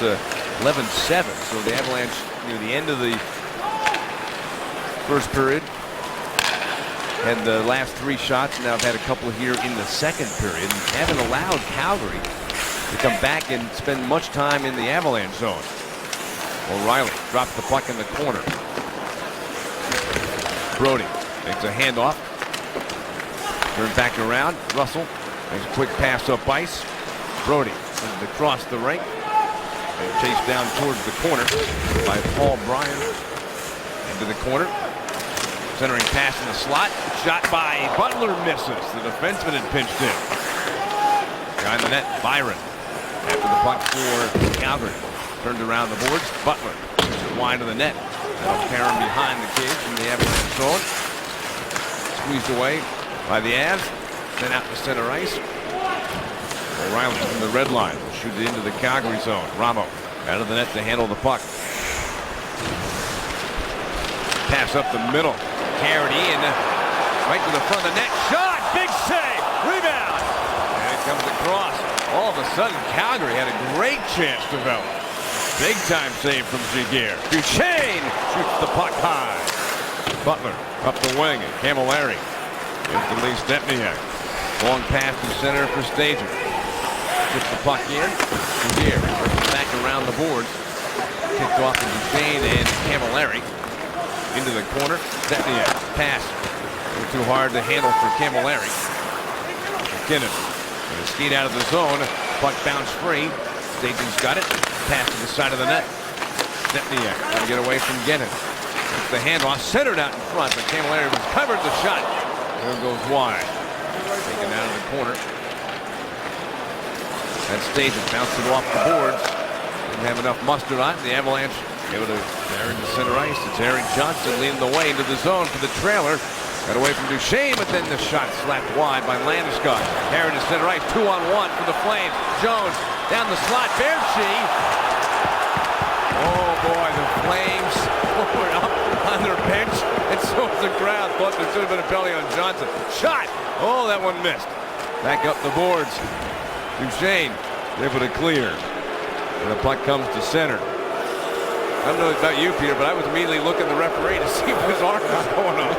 11-7. So the Avalanche, near the end of the first period, had the last 3 shots. Now have had a couple here in the second period. And haven't allowed Calgary to come back and spend much time in the Avalanche zone. O'Reilly drops the puck in the corner. Brody makes a handoff. Turns back around. Russell makes a quick pass up ice. Brody sends it across the rink. And chased down towards the corner by Paul Bryan. Into the corner. Centering pass in the slot. Shot by Butler misses. The defenseman had pinched in. Behind the net, Byron. After the puck for Calgary. Turned around the boards. Butler pushes it wide of the net. That'll carry him behind the cage in the Avalanche zone. Squeezed away by the Avs. Then out to center ice. O'Reilly from the red line. Shoot it into the Calgary zone. Ramo out of the net to handle the puck. Pass up the middle. Carried in. Right to the front of the net. Shot! Big save! Rebound! And it comes across. All of a sudden, Calgary had a great chance to develop. Big time save from Giguère. Duchesne shoots the puck high. Butler up the wing, and Camilleri into Lee Stepniak. Long pass to center for Stager. Gets the puck in. Giguère back around the boards. Kicked off to Duchesne and Camilleri. Into the corner. Stepniak pass. Too hard to handle for Camilleri. McKinnon. And skate out of the zone. Puck bounced free. Stagen's got it. Pass to the side of the net. Stepniak trying to get away from Gennon. Gets the handoff. Centered out in front, but Camilleri was covered the shot. There goes wide. Taken out of the corner. That Stagen bounced it off the boards. Didn't have enough mustard on it. The Avalanche able to carry to center ice. It's Aaron Johnson leading the way into the zone for the trailer. Got away from Duchesne, but then the shot slapped wide by Landeskog. Carried to center ice. 2-on-1 for the Flames. Jones down the slot. Baertschi. Oh boy, the Flames were up on their bench, and so was the crowd. Thought there should have been a penalty on Johnson. Shot! Oh, that one missed. Back up the boards. Duchesne able to clear. And the puck comes to center. I don't know about you, Peter, but I was immediately looking at the referee to see if his arm was going up.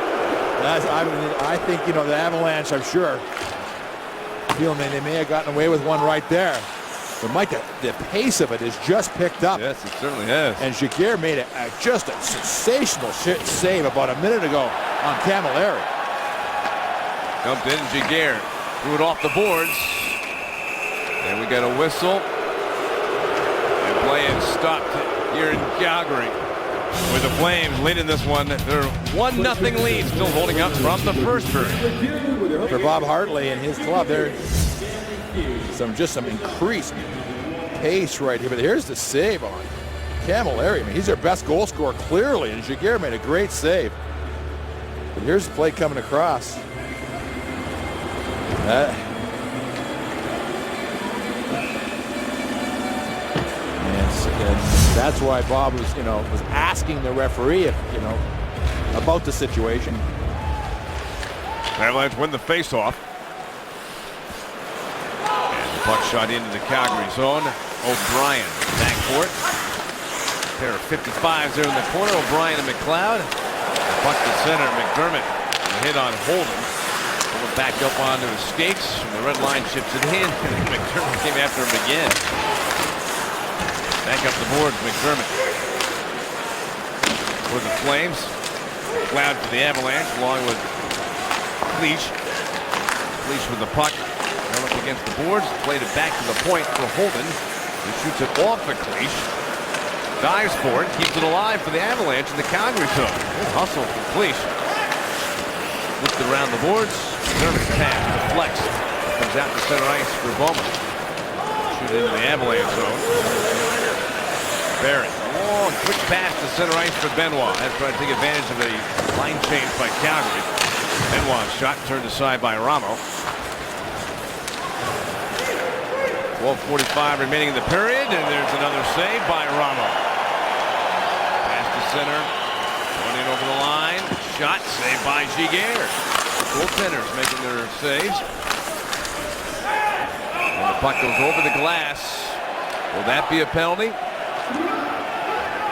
I think, the Avalanche, I'm sure, feeling they may have gotten away with one right there. But Mike, the pace of it has just picked up. Yes, it certainly has. And Giguère made just a sensational save about a minute ago on Camilleri. Jumped in, Giguère threw it off the boards. And we got a whistle. And play is stopped here in Calgary. With the Flames leading this one. They're 1-0 lead, still holding up from the first period. For Bob Hartley and his club, there's some increased pace right here. But here's the save on Camilleri. I mean, he's their best goal scorer clearly, and Giguère made a great save. But here's the play coming across. And that's why Bob was asking the referee about the situation. Avalanche win the faceoff. And the puck shot into the Calgary zone. O'Brien back for it. pair of 55s there in the corner. O'Brien and McLeod. Puck to center. McDermott. A hit on Holden. Holden back up onto his skates. And the red line chips it in. And McDermott came after him again. Back up the boards. McDermott. For the Flames. McLeod for the Avalanche along with Cleach. Cleach with the puck. Run up against the boards. Played it back to the point for Holden. He shoots it off the Cleach. Dives for it. Keeps it alive for the Avalanche in the Calgary zone. Good hustle from Cleach. Flipped around the boards. Nervous pass. Deflects. Comes out to center ice for Bowman. Shoot into the Avalanche zone. Barry. Long quick pass to center ice for Benoit. That's trying to take advantage of a line change by Calgary. Benoit's shot turned aside by Ramo. 12:45 remaining in the period, and there's another save by Ramo. Pass to center. Going in over the line. Shot saved by Giguère. Goaltenders making their saves. And the puck goes over the glass. Will that be a penalty?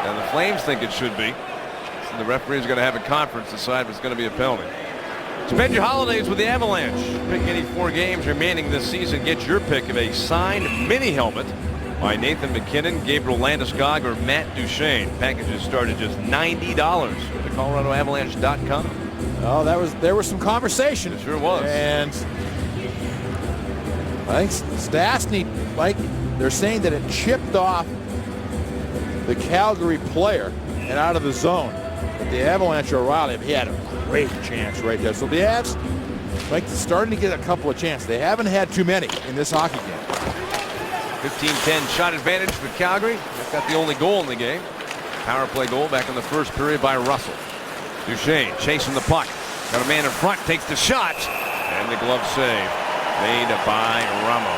And the Flames think it should be. So the referee's going to have a conference decide if it's going to be a penalty. Spend your holidays with the Avalanche. Pick any 4 games remaining this season. Get your pick of a signed mini helmet by Nathan MacKinnon, Gabriel Landeskog, or Matt Duchene. Packages start at just $90 at thecoloradoavalanche.com. Oh, there was some conversation. It sure was. And I think Stastny, Mike, they're saying that it chipped off the Calgary player and out of the zone. But the Avalanche are wild. He had a great chance right there. So the Avs, like, starting to get a couple of chances. They haven't had too many in this hockey game. 15-10 shot advantage for Calgary. They've got the only goal in the game. Power play goal back in the first period by Russell. Duchene chasing the puck. Got a man in front, takes the shot. And the glove save made by Ramo.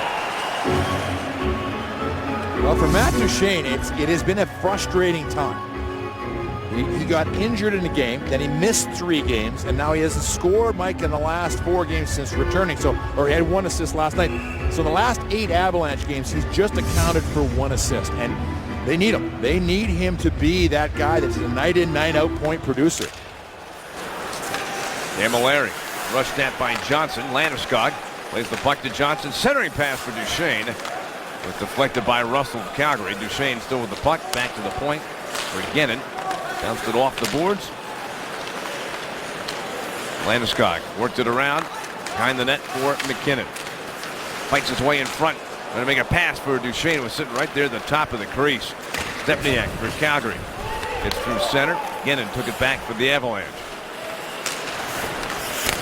Well, for Matt Duchene, it has been a frustrating time. He got injured in a game, then he missed 3 games, and now he hasn't scored, Mike, in the last 4 games since returning. Or he had 1 assist last night. So in the last 8 Avalanche games, he's just accounted for 1 assist, and they need him. They need him to be that guy that's a night in, night out point producer. Camilleri rushed at by Johnson. Landeskog plays the puck to Johnson. Centering pass for Duchene. Was deflected by Russell of Calgary. Duchene still with the puck. Back to the point for Gennon. Bounced it off the boards. Landeskog worked it around. Behind the net for MacKinnon. Fights his way in front. Going to make a pass for Duchene. Was sitting right there at the top of the crease. Stepniak for Calgary. Gets through center. Gennon took it back for the Avalanche.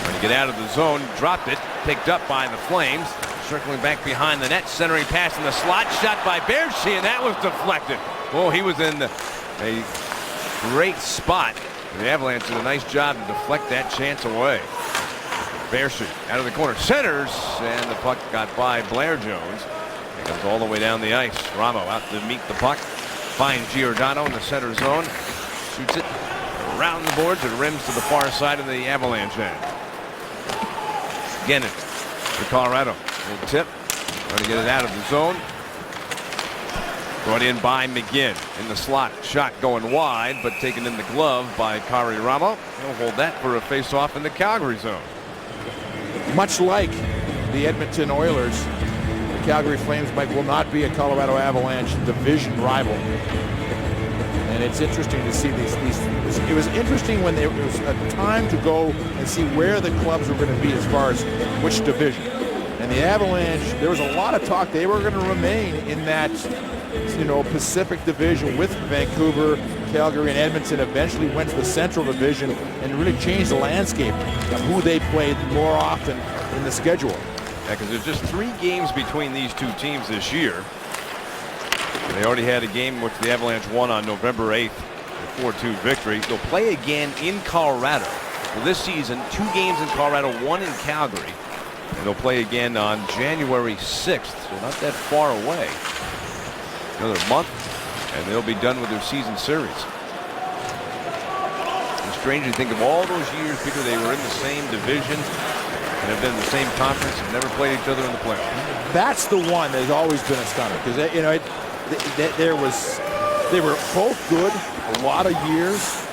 Trying to get out of the zone. Dropped it. Picked up by the Flames. Circling back behind the net. Centering pass in the slot. Shot by Berchi, and that was deflected. Oh, he was in a great spot. The Avalanche did a nice job to deflect that chance away. Berchi out of the corner. Centers, and the puck got by Blair Jones. It comes all the way down the ice. Ramo out to meet the puck. Finds Giordano in the center zone. Shoots it around the boards. It rims to the far side of the Avalanche end. Gennon for Colorado. Little tip. Trying to get it out of the zone. Brought in by McGinn in the slot. Shot going wide, but taken in the glove by Kari Ramo. He'll hold that for a face-off in the Calgary zone. Much like the Edmonton Oilers, the Calgary Flames, Mike, will not be a Colorado Avalanche division rival. And it's interesting to see these. It was interesting when there was a time to go and see where the clubs were going to be as far as which division. And the Avalanche, there was a lot of talk they were going to remain in that, Pacific Division with Vancouver, Calgary, and Edmonton. Eventually went to the Central Division and really changed the landscape of who they played more often in the schedule. Yeah, because there's just 3 games between these 2 teams this year. They already had a game which the Avalanche won on November 8th, a 4-2 victory. They'll play again in Colorado. Well, this season, 2 games in Colorado, 1 in Calgary. And they'll play again on January 6th, so not that far away. Another month, and they'll be done with their season series. It's strange to think of all those years, Peter, they were in the same division and have been in the same conference and never played each other in the playoffs. That's the one that's always been a stunner, because there was They were both good a lot of years.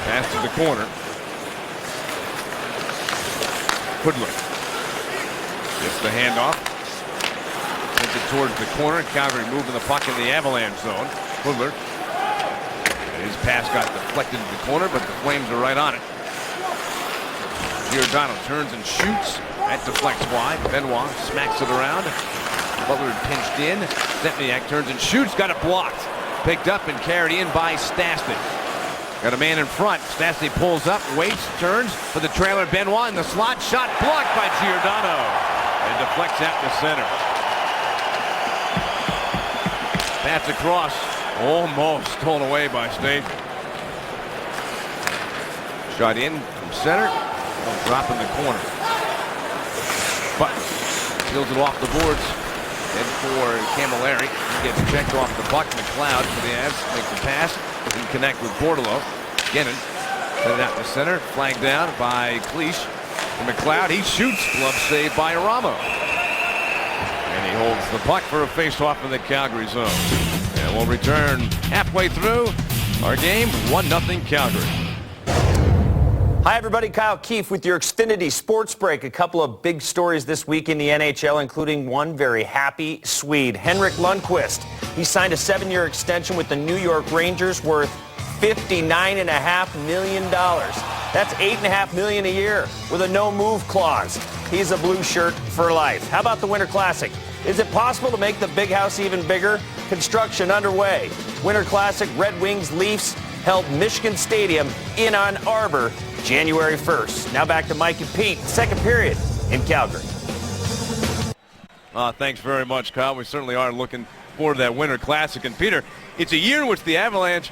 Pass to the corner. Pudler gets the handoff. Sends it towards the corner. Calgary moving the puck in the Avalanche zone. Pudler. His pass got deflected to the corner, but the Flames are right on it. Giordano turns and shoots. That deflects wide. Benoit smacks it around. Butler pinched in. Stempniak turns and shoots. Got it blocked. Picked up and carried in by Stastny. Got a man in front. Stastny pulls up, waits, turns for the trailer. Benoit in the slot. Shot blocked by Giordano. And deflects out to center. Pass across. Almost stolen away by State. Shot in from center. Drop in the corner. But steals it off the boards. Then for Camilleri. He gets checked off the puck. McLeod for the Avs. Makes the pass. Doesn't connect with Bordeleau. Gannon set it out to center. Flagged down by Cleach. And McLeod, he shoots. Glove saved by Ramo. And he holds the puck for a face-off in the Calgary zone. And we'll return halfway through our game. 1-0 Calgary. Hi, everybody. Kyle Keefe with your Xfinity Sports Break. A couple of big stories this week in the NHL, including one very happy Swede, Henrik Lundqvist. He signed a 7-year extension with the New York Rangers worth $59.5 million. That's $8.5 million a year with a no-move clause. He's a blue shirt for life. How about the Winter Classic? Is it possible to make the big house even bigger? Construction underway. Winter Classic, Red Wings, Leafs held Michigan Stadium in Ann Arbor, January 1st. Now back to Mike and Pete, second period in Calgary. Thanks very much, Kyle. We certainly are looking forward to that Winter Classic. And Peter, it's a year in which the Avalanche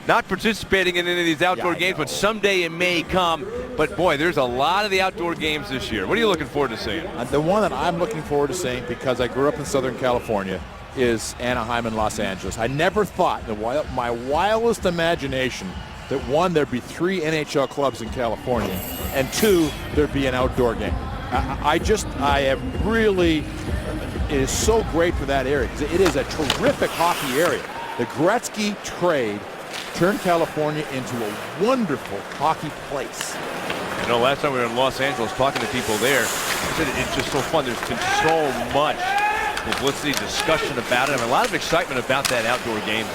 not participating in any of these outdoor games, but someday it may come. But boy, there's a lot of the outdoor games this year. What are you looking forward to seeing? The one that I'm looking forward to seeing, because I grew up in Southern California, is Anaheim and Los Angeles. I never thought in my wildest imagination that one, there'd be 3 NHL clubs in California, and 2, there'd be an outdoor game. It is so great for that area, because it is a terrific hockey area. The Gretzky trade turned California into a wonderful hockey place. You know, last time we were in Los Angeles talking to people there, I said it's just so fun. There's been so much publicity, discussion about it. I mean, a lot of excitement about that outdoor game.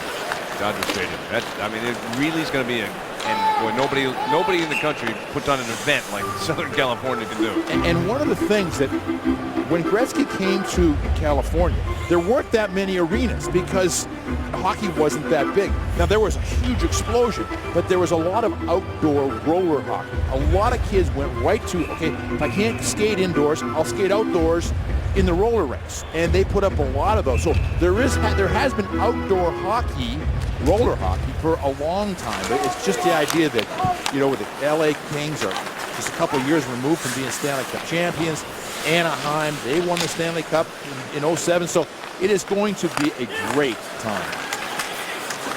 Dodger Stadium. It really is going to be and boy, nobody in the country puts on an event like Southern California can do. And one of the things that when Gretzky came to California, there weren't that many arenas because hockey wasn't that big. Now, there was a huge explosion, but there was a lot of outdoor roller hockey. A lot of kids went right to, okay, if I can't skate indoors, I'll skate outdoors in the roller rinks. And they put up a lot of those. So there has been outdoor hockey, roller hockey, for a long time. But it's just the idea that, you know, the LA Kings are just a couple of years removed from being Stanley Cup champions. Anaheim, they won the Stanley Cup in 07. So it is going to be a great time.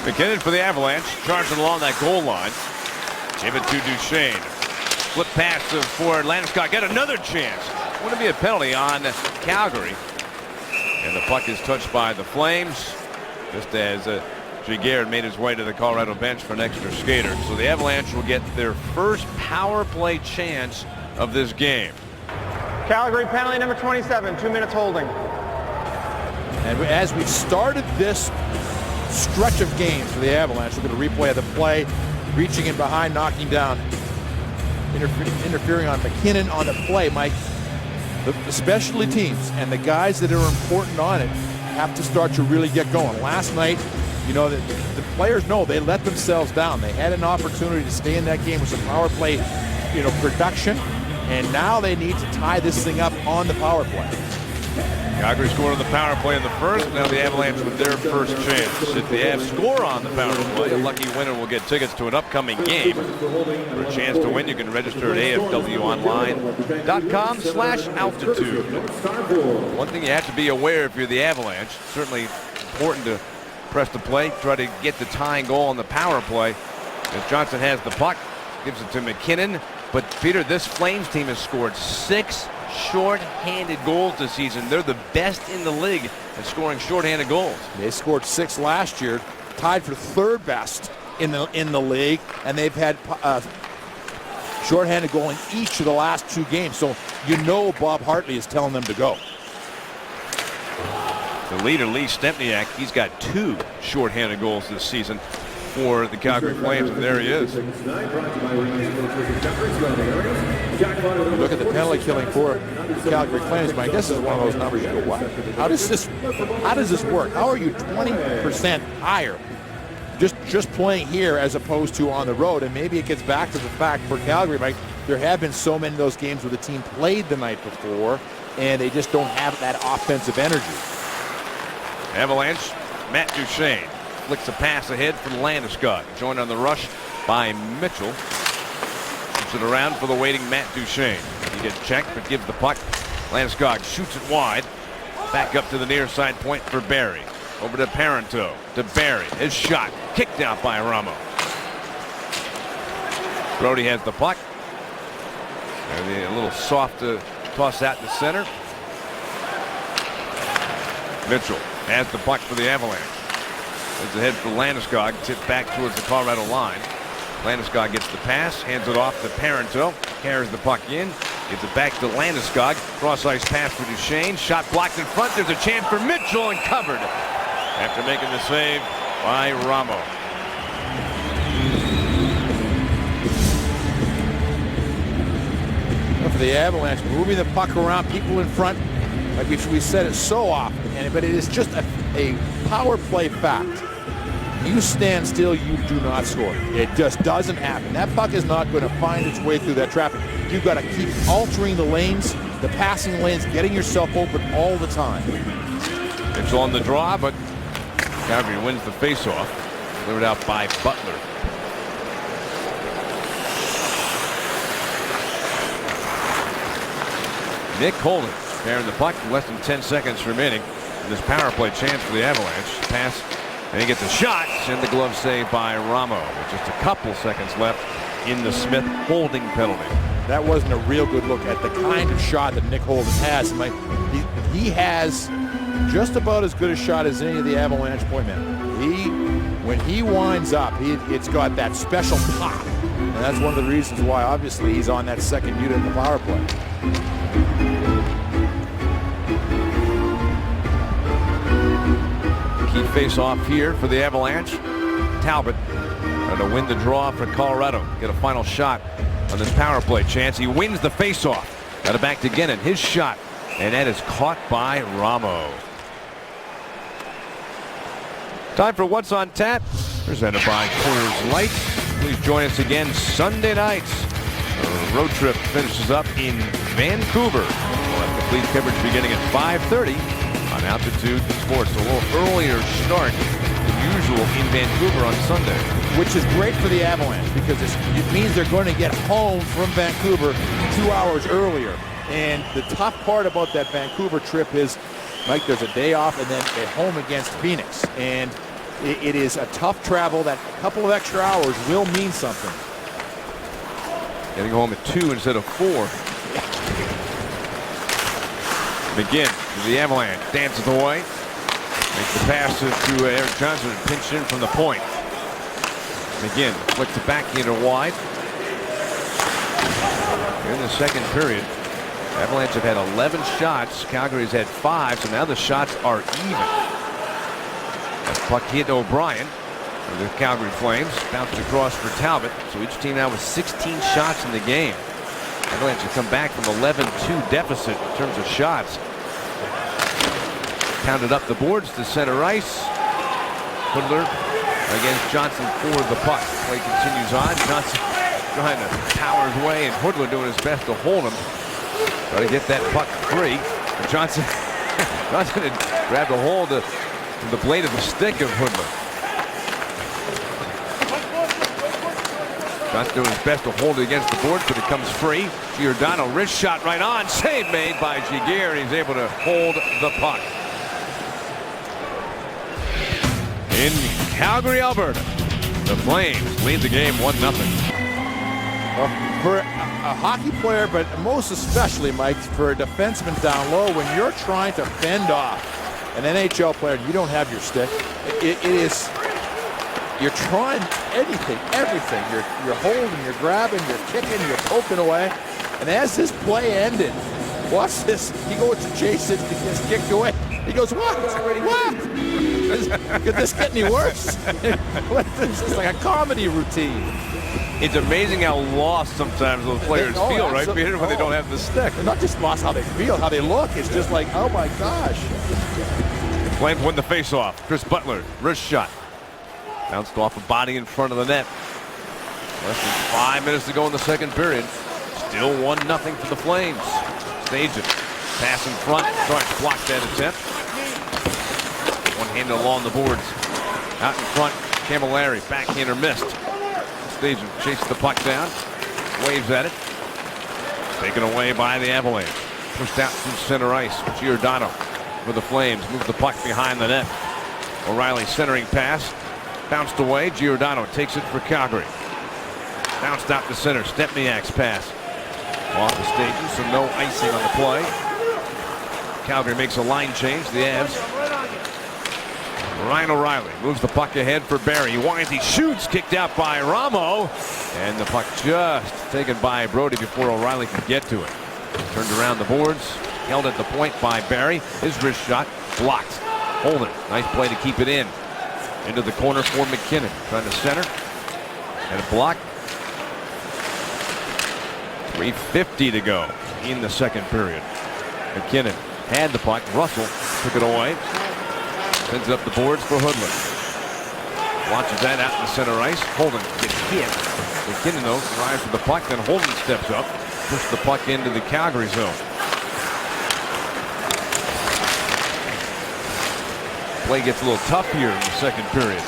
McKinnon for the Avalanche, charging along that goal line. Give it to Duchesne. Flip pass for Landeskog. Got another chance. Wouldn't be a penalty on Calgary. And the puck is touched by the Flames, just as Giguère made his way to the Colorado bench for an extra skater. So the Avalanche will get their first power play chance of this game. Calgary penalty number 27, 2 minutes holding. And as we started this stretch of games for the Avalanche, we're going to replay of the play, reaching in behind, knocking down, interfering on McKinnon on the play. Mike, the specialty teams and the guys that are important on it have to start to really get going. Last night, you know, the players know they let themselves down. They had an opportunity to stay in that game with some power play, you know, production, and now they need to tie this thing up on the power play. Calgary scored on the power play in the first. Now the Avalanche with their first chance. If the Avs score on the power play, a lucky winner will get tickets to an upcoming game. For a chance to win, you can register at afwonline.com/altitude. One thing you have to be aware if you're the Avalanche, certainly important to press the play, try to get the tying goal on the power play. As Johnson has the puck, gives it to McKinnon. But Peter, this Flames team has scored 6 short-handed goals this season. They're the best in the league at scoring short-handed goals. They scored 6 last year, tied for third best in the league, and they've had shorthanded goal in each of the last 2 games. So you know Bob Hartley is telling them to go. The leader, Lee Stempniak, he's got 2 shorthanded goals this season for the Calgary Flames, and there he is. Look at the penalty killing for Calgary Flames, Mike. This is one of those numbers you go, what? How does this work? How are you 20% higher just playing here as opposed to on the road? And maybe it gets back to the fact for Calgary, Mike, there have been so many of those games where the team played the night before and they just don't have that offensive energy. Avalanche, Matt Duchene flicks a pass ahead from Landeskog, joined on the rush by Mitchell. Keeps it around for the waiting Matt Duchene. He gets checked but gives the puck. Landeskog shoots it wide. Back up to the near side point for Barry. Over to Parenteau, to Barry. His shot kicked out by Ramo. Brody has the puck. And a little soft toss out to center. Mitchell has the puck for the Avalanche. It's ahead for Landeskog. Tipped back towards the Colorado line. Landeskog gets the pass, hands it off to Parenteau. Carries the puck in. Gives it back to Landeskog. Cross ice pass for Duchene. Shot blocked in front. There's a chance for Mitchell and covered after making the save by Ramo. For the Avalanche, moving the puck around, people in front, like we said it so often, but it is just a power play fact. You stand still, you do not score. It just doesn't happen. That puck is not going to find its way through that traffic. You've got to keep altering the lanes, the passing lanes, getting yourself open all the time. It's on the draw, but Calgary wins the faceoff. Delivered out by Butler. Nick Holden carrying the puck, less than 10 seconds remaining in this power play chance for the Avalanche. Pass, and he gets a shot, and the glove save by Ramo with just a couple seconds left in the Smith holding penalty. That wasn't a real good look at the kind of shot that Nick Holden has. He has just about as good a shot as any of the Avalanche point men. When he winds up, it's got that special pop, and that's one of the reasons why obviously he's on that second unit in the power play. Key face-off here for the Avalanche. Talbot trying to win the draw for Colorado. Get a final shot on this power play chance. He wins the face-off. Got it back to Guerin. His shot, and that is caught by Ramo. Time for What's on Tap, presented by Coors Light. Please join us again Sunday nights. Our road trip finishes up in Vancouver. We'll have complete coverage beginning at 5:30 on Altitude Sports. A little earlier start than usual in Vancouver on Sunday. Which is great for the Avalanche because it means they're going to get home from Vancouver 2 hours earlier. And the tough part about that Vancouver trip is, Mike, there's a day off and then at home against Phoenix. And it is a tough travel. That couple of extra hours will mean something. Getting home at 2 instead of 4. McGinn to the Avalanche. Dances away. Makes the pass to Erik Johnson and pinched in from the point. McGinn flicks it back into wide. In the second period, Avalanche have had 11 shots. Calgary's had 5, so now the shots are even. That puck hit O'Brien of the Calgary Flames. Bounced across for Talbot. So each team now with 16 shots in the game. Avalanche have come back from 11-2 deficit in terms of shots. Pounded up the boards to center ice. Hudler against Johnson for the puck. Play continues on. Johnson trying to power his way, and Hudler doing his best to hold him. Try to get that puck free. But Johnson had grabbed a hold of the blade of the stick of Hudler. Johnson doing his best to hold it against the boards, but it comes free. Giordano wrist shot right on. Save made by Giguère, and he's able to hold the puck. In Calgary, Alberta, the Flames lead the game 1-0. For a hockey player, but most especially, Mike, for a defenseman down low, when you're trying to fend off an NHL player and you don't have your stick, it is, you're trying anything, everything. You're holding, you're grabbing, you're kicking, you're poking away. And as this play ended, watch this. He goes to chase it, he gets kicked away. He goes, what? What? Could this get any worse? This is like a comedy routine. It's amazing how lost sometimes those players feel, right, Peter, when they don't have the stick. They're not just lost how they feel, how they look. It's just like, oh my gosh. Flames win the faceoff. Chris Butler, wrist shot. Bounced off a body in front of the net. Less than 5 minutes to go in the second period. Still 1-0 for the Flames. Stajan, pass in front. Starks blocked that attempt. One-hander along the boards. Out in front, Camilleri. Backhander missed. Stajan chases the puck down. Waves at it. Taken away by the Avalanche. Pushed out through center ice. Giordano for the Flames. Moves the puck behind the net. O'Reilly centering pass. Bounced away. Giordano takes it for Calgary. Bounced out to center. Stepniak's pass. Off the Stajan, so no icing on the play. Calgary makes a line change. The Avs. Ryan O'Reilly moves the puck ahead for Barry. He winds, he shoots, kicked out by Ramo. And the puck just taken by Brody before O'Reilly could get to it. Turned around the boards. Held at the point by Barry. His wrist shot blocked. Holden, nice play to keep it in. Into the corner for McKinnon. Trying to center. And a block. 3:50 to go in the second period. McKinnon had the puck. Russell took it away. Sends it up the boards for Hoodland. Launches that out in the center ice. Holden gets hit. McKinnon, though, drives with the puck. Then Holden steps up. Pushes the puck into the Calgary zone. Play gets a little tough here in the second period.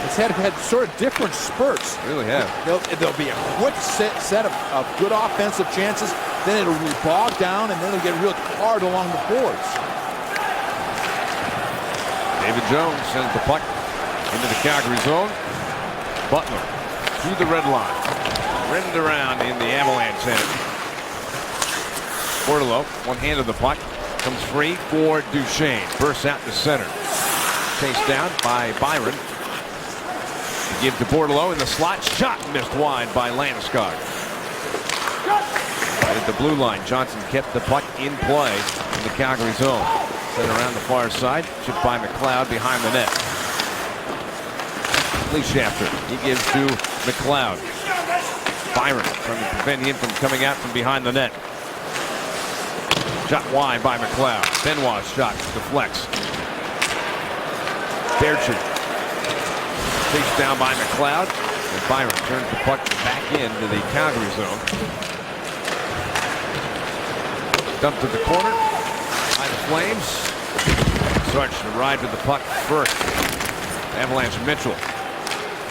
It's had sort of different spurts. Really have. There'll be a quick set of good offensive chances. Then it'll be bogged down, and then it'll get real hard along the boards. David Jones sends the puck into the Calgary zone. Butler through the red line. Rimmed around in the Avalanche end. Bordelot, one hand of the puck. Comes free for Duchesne. Bursts out to center. Chased down by Byron. Give to Bordelot in the slot. Shot missed wide by Landeskog. Right at the blue line, Johnson kept the puck in play in the Calgary zone. Sent around the far side. Chipped by McLeod behind the net. Lee Shafter. He gives to McLeod. Byron trying to prevent him from coming out from behind the net. Shot wide by McLeod. Benoit's shot deflects. Fairchild. Chased down by McLeod. And Byron turns the puck back into the Calgary zone. Dumped to the corner by the Flames. Sarge to ride with the puck first. Avalanche Mitchell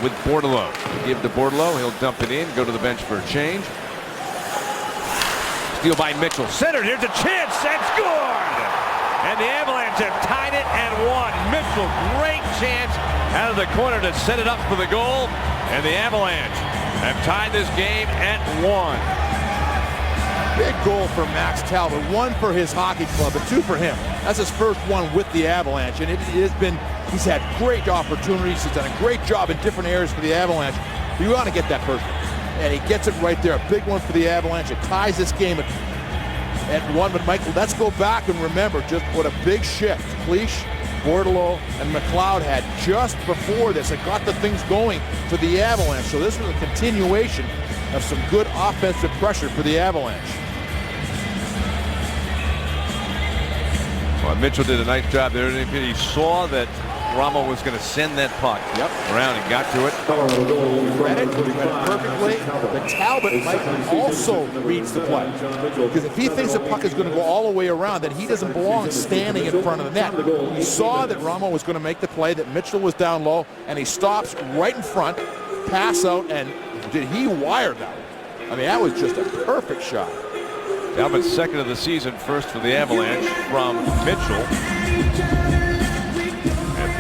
with Bordelot. Give to Bordelot. He'll dump it in. Go to the bench for a change. Steal by Mitchell. Centered. Here's a chance. And scored! And the Avalanche have tied it and won. Mitchell, great chance out of the corner to set it up for the goal. And the Avalanche have tied this game at 1. Big goal for Max Talbot. 1 for his hockey club, but 2 for him. That's his first one with the Avalanche, and he's had great opportunities. He's done a great job in different areas for the Avalanche. You want to get that first one. And he gets it right there. A big one for the Avalanche. It ties this game at 1. But Michael, let's go back and remember just what a big shift Cleach, Bordelot, and McLeod had just before this. It got the things going for the Avalanche. So this was a continuation of some good offensive pressure for the Avalanche. Well, Mitchell did a nice job there. He saw that Ramo was going to send that puck around and got to it. Read it perfectly. But Talbot might also reads the play. Because if he thinks the puck is going to go all the way around, then he doesn't belong standing in front of the net. He saw that Ramo was going to make the play, that Mitchell was down low, and he stops right in front, pass out, and did he wire that one? I mean, that was just a perfect shot. Talbot's second of the season, first for the Avalanche from Mitchell. At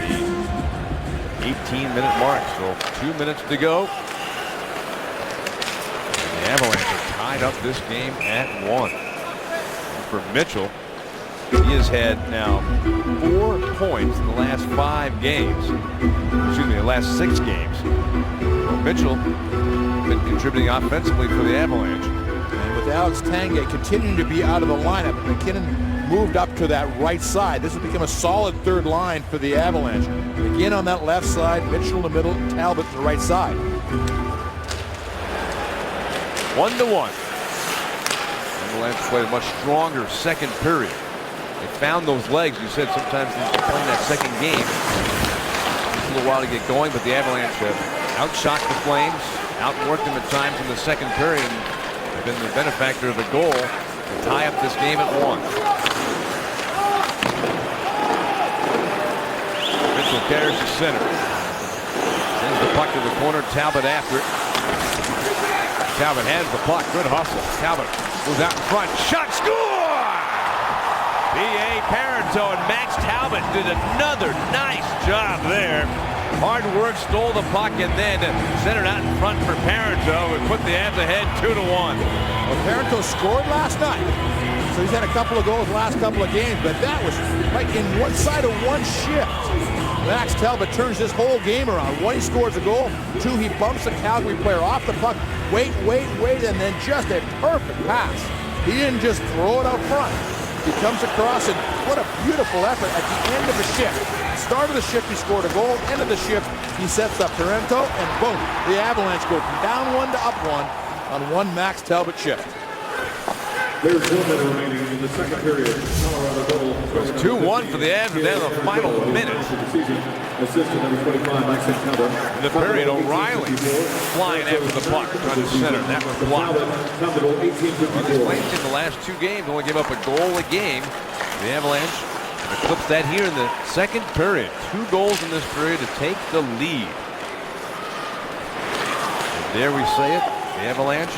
the 18-minute mark, so 2 minutes to go. And the Avalanche tied up this game at 1. For Mitchell, he has had now 4 points in the last 5 games. Excuse me, the last 6 games. Well, Mitchell been contributing offensively for the Avalanche. And with Alex Tanguay continuing to be out of the lineup, McKinnon moved up to that right side. This has become a solid third line for the Avalanche. Again on that left side, Mitchell in the middle, Talbot to the right side. 1-1. Avalanche played a much stronger second period. They found those legs. You said sometimes they're playing that second game. It's a little while to get going, but the Avalanche have outshot the Flames, outworked them at times in the second period, and have been the benefactor of the goal to tie up this game at 1. Mitchell carries the center. Sends the puck to the corner. Talbot after it. Talbot has the puck. Good hustle. Talbot goes out in front. Shot, score! B.A. Parenteau and Max Talbot did another nice job there. Hard work, stole the puck, and then centered out in front for Parenteau and put the Avs ahead 2-1. Well, Parenteau scored last night, so he's had a couple of goals the last couple of games, but that was like in one side of one shift. Max Talbot turns this whole game around. 1, he scores a goal. 2, he bumps the Calgary player off the puck. Wait, and then just a perfect pass. He didn't just throw it out front. He comes across, and what a beautiful effort at the end of the shift. Start of the shift, he scored a goal. End of the shift, he sets up Parenteau, and boom, the Avalanche go from down 1 to up 1 on 1 Max Talbot shift. There's 1 minute remaining in the second period. Colorado goal. It's 2-1 for the Avs down the final minutes. Assistant number 25, Max Talbot. In the period, O'Reilly flying after the puck, trying to center. That was blocked. Talbot, 18-54. The Flames in the last 2 games only give up a goal a game. The Avalanche eclipsed that here in the second period. 2 goals in this period to take the lead. And there we say it. The Avalanche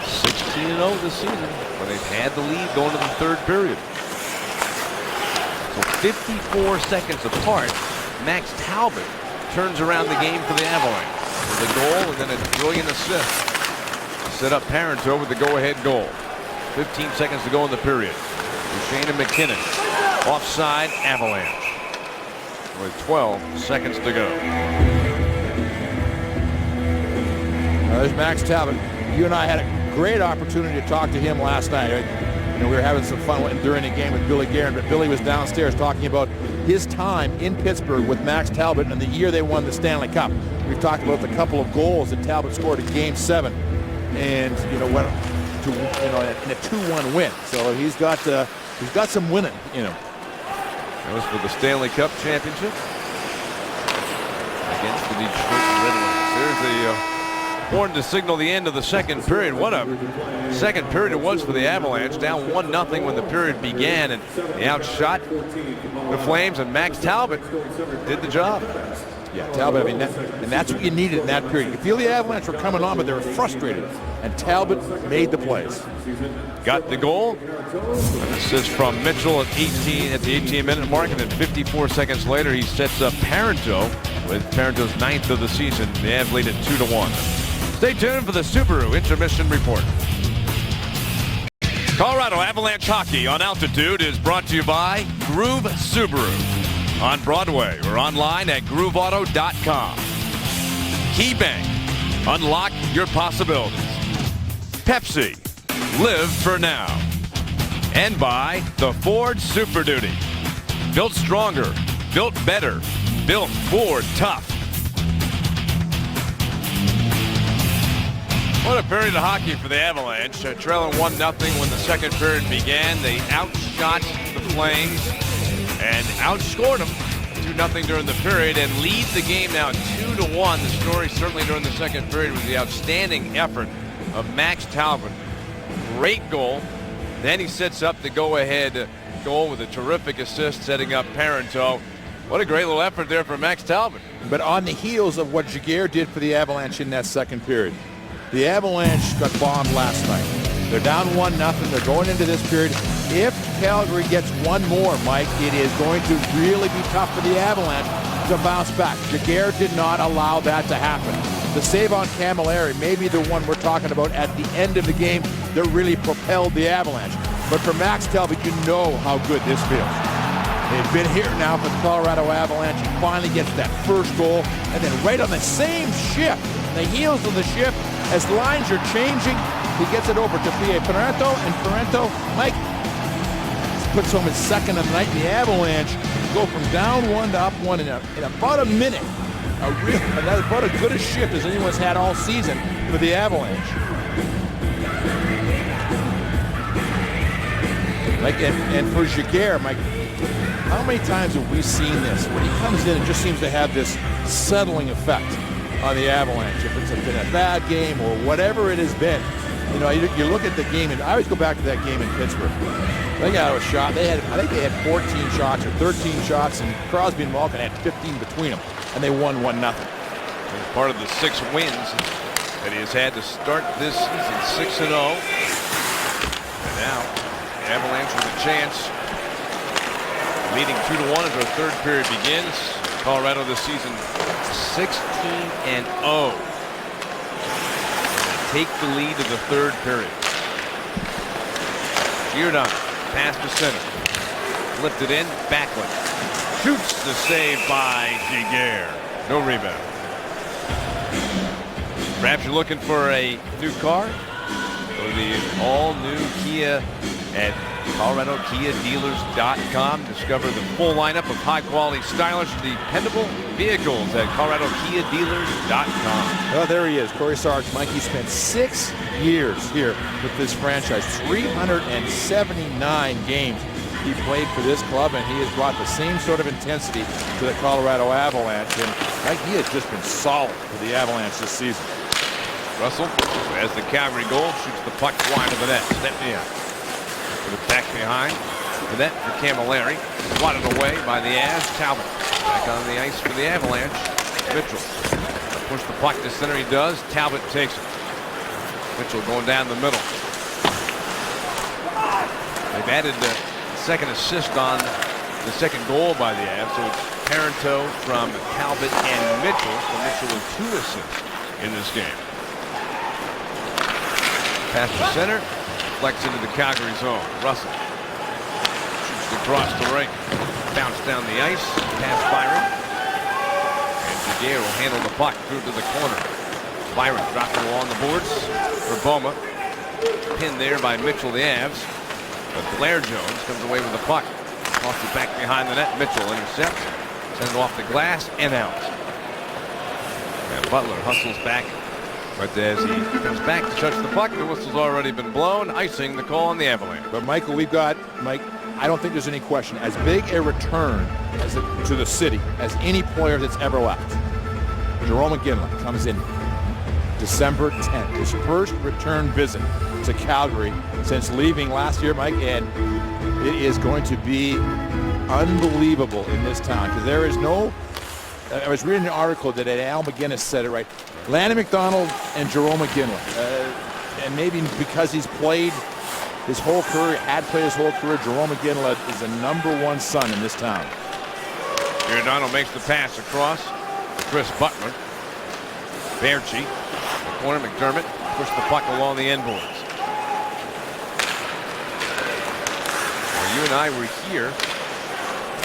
16-0 this season when they've had the lead going to the third period. So 54 seconds apart, Max Talbot turns around the game for the Avalanche with a goal and then a brilliant assist to set up Parenteau with the go-ahead goal. 15 seconds to go in the period. Duchesne and McKinnon offside Avalanche with 12 seconds to go. There's Max Talbot. You and I had a great opportunity to talk to him last night. You know, we were having some fun during the game with Billy Guerin, but Billy was downstairs talking about his time in Pittsburgh with Max Talbot and the year they won the Stanley Cup. We've talked about the couple of goals that Talbot scored in Game 7, and went to in a 2-1 win. So he's got some winning in him. That was for the Stanley Cup championship against the Detroit Red Wings. There's the horn to signal the end of the second period. What a second period it was for the Avalanche. Down 1-0 when the period began, and they outshot the Flames, and Max Talbot did the job. Yeah, Talbot, I mean, and that's what you needed in that period. You feel the Avalanche were coming on, but they were frustrated, and Talbot made the plays. Got the goal. An assist from Mitchell at the 18-minute mark, and then 54 seconds later, he sets up Parenteau with Parenteau's 9th of the season. The Avs lead at 2-1. Stay tuned for the Subaru Intermission Report. Colorado Avalanche Hockey on Altitude is brought to you by Groove Subaru on Broadway or online at grooveauto.com. KeyBank, unlock your possibilities. Pepsi, live for now. And by the Ford Super Duty. Built stronger, built better, built Ford tough. What a period of hockey for the Avalanche. Trailing 1-0 when the second period began. They outshot the Flames and outscored them 2-0 during the period and lead the game now 2-1. The story certainly during the second period was the outstanding effort of Max Talbot. Great goal. Then he sets up the go-ahead goal with a terrific assist, setting up Parenteau. What a great little effort there for Max Talbot. But on the heels of what Giguère did for the Avalanche in that second period. The Avalanche got bombed last night. They're down 1-0. They're going into this period. If Calgary gets one more, Mike, it is going to really be tough for the Avalanche to bounce back. Giguère did not allow that to happen. the save on Camilleri may be the one we're talking about at the end of the game that really propelled the Avalanche. But for Max Talbot, you know how good this feels. They've been here now for the Colorado Avalanche. He finally gets that first goal, and then right on the same shift, the heels of the shift, as lines are changing, he gets it over to P.A. Parento, and Parento, Mike, puts home his second of the night. The Avalanche go from down 1 to up 1 in about a minute. About as good a shift as anyone's had all season for the Avalanche. Like, and for Giguère, Mike, how many times have we seen this? When he comes in, it just seems to have this settling effect on the Avalanche. If it's been a bad game or whatever it has been, you know, you look at the game, and I always go back to that game in Pittsburgh. They got a shot. I think they had 14 shots or 13 shots, and Crosby and Malkin had 15 between them, and they won 1-0. Part of the 6 wins that he has had to start this season, 6-0. And now, the Avalanche with a chance. Leading 2-1 as our third period begins. Colorado this season 16-0. Take the lead of the third period. Giordano, pass to center. Lifted in, Backlund. Shoots the save by Giguère. No rebound. Perhaps you're looking for a new car? Go to the all-new Kia at ColoradoKiaDealers.com. Discover the full lineup of high-quality, stylish, dependable vehicles at ColoradoKiaDealers.com. Oh, there he is, Corey Sarge. Mikey spent 6 years here with this franchise. 379 games he played for this club, and he has brought the same sort of intensity to the Colorado Avalanche. And Mike, he has just been solid for the Avalanche this season. Russell, as the Calgary goal, shoots the puck wide of the net. Stepniak. Put it back behind the net for Camilleri. Swatted away by the Avs. Talbot back on the ice for the Avalanche. Mitchell. Push the puck to center. He does. Talbot takes it. Mitchell going down the middle. They've added the second assist on the second goal by the Avs. So it's Parento from Talbot and Mitchell. So Mitchell with 2 assists in this game. Pass to center. Flex into the Calgary zone. Russell shoots across the rink. Bounce down the ice. Past Byron. And Giguère will handle the puck through to the corner. Byron dropped it along the boards for Boma. Pinned there by Mitchell, the Avs. But Blair Jones comes away with the puck. Tossed it back behind the net. Mitchell intercepts. Sends it off the glass and out. And Butler hustles back. But as he comes back to touch the puck, the whistle's already been blown, icing the call on the Avalanche. But Michael, we've got, Mike, I don't think there's any question, as big a return to the city as any player that's ever left. Jarome Iginla comes in December 10th, his first return visit to Calgary since leaving last year, Mike, and it is going to be unbelievable in this town, because there is no, I was reading an article that Al McGinnis said it right, Landon McDonald and Jarome Iginla, and maybe because he's played his whole career, Jarome Iginla is the #1 son in this town. Giordano makes the pass across. Chris Butler. Baertschi. The corner, McDermott. Push the puck along the end boards. Well, you and I were here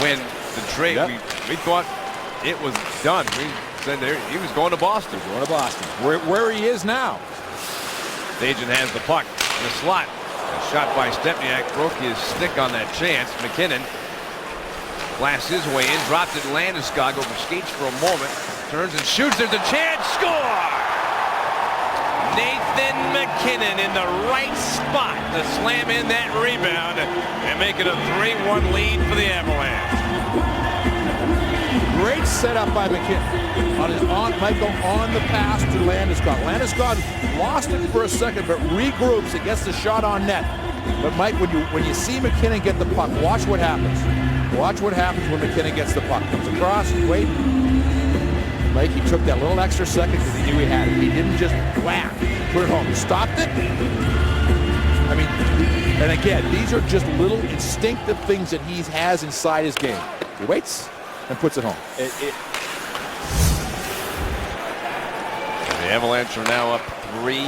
when the trade, we thought it was done. We said there he was going to Boston. Where he is now. Stajan has the puck in the slot. A shot by Stepniak broke his stick on that chance. McKinnon blasts his way in, dropped it. Landeskog over skates for a moment, turns and shoots. There's a chance. Score! Nathan McKinnon in the right spot to slam in that rebound and make it a 3-1 lead for the Avalanche. Great setup by McKinnon on the pass to Landeskog. Landeskog lost it for a second, but regroups. It gets the shot on net. But Mike, when you see McKinnon get the puck, watch what happens. Watch what happens when McKinnon gets the puck. Comes across, wait. Mike, he took that little extra second because he knew he had it. He didn't just whack, put it home. He stopped it. I mean, and again, these are just little instinctive things that he has inside his game. He waits and puts it home. The Avalanche are now up 3-1.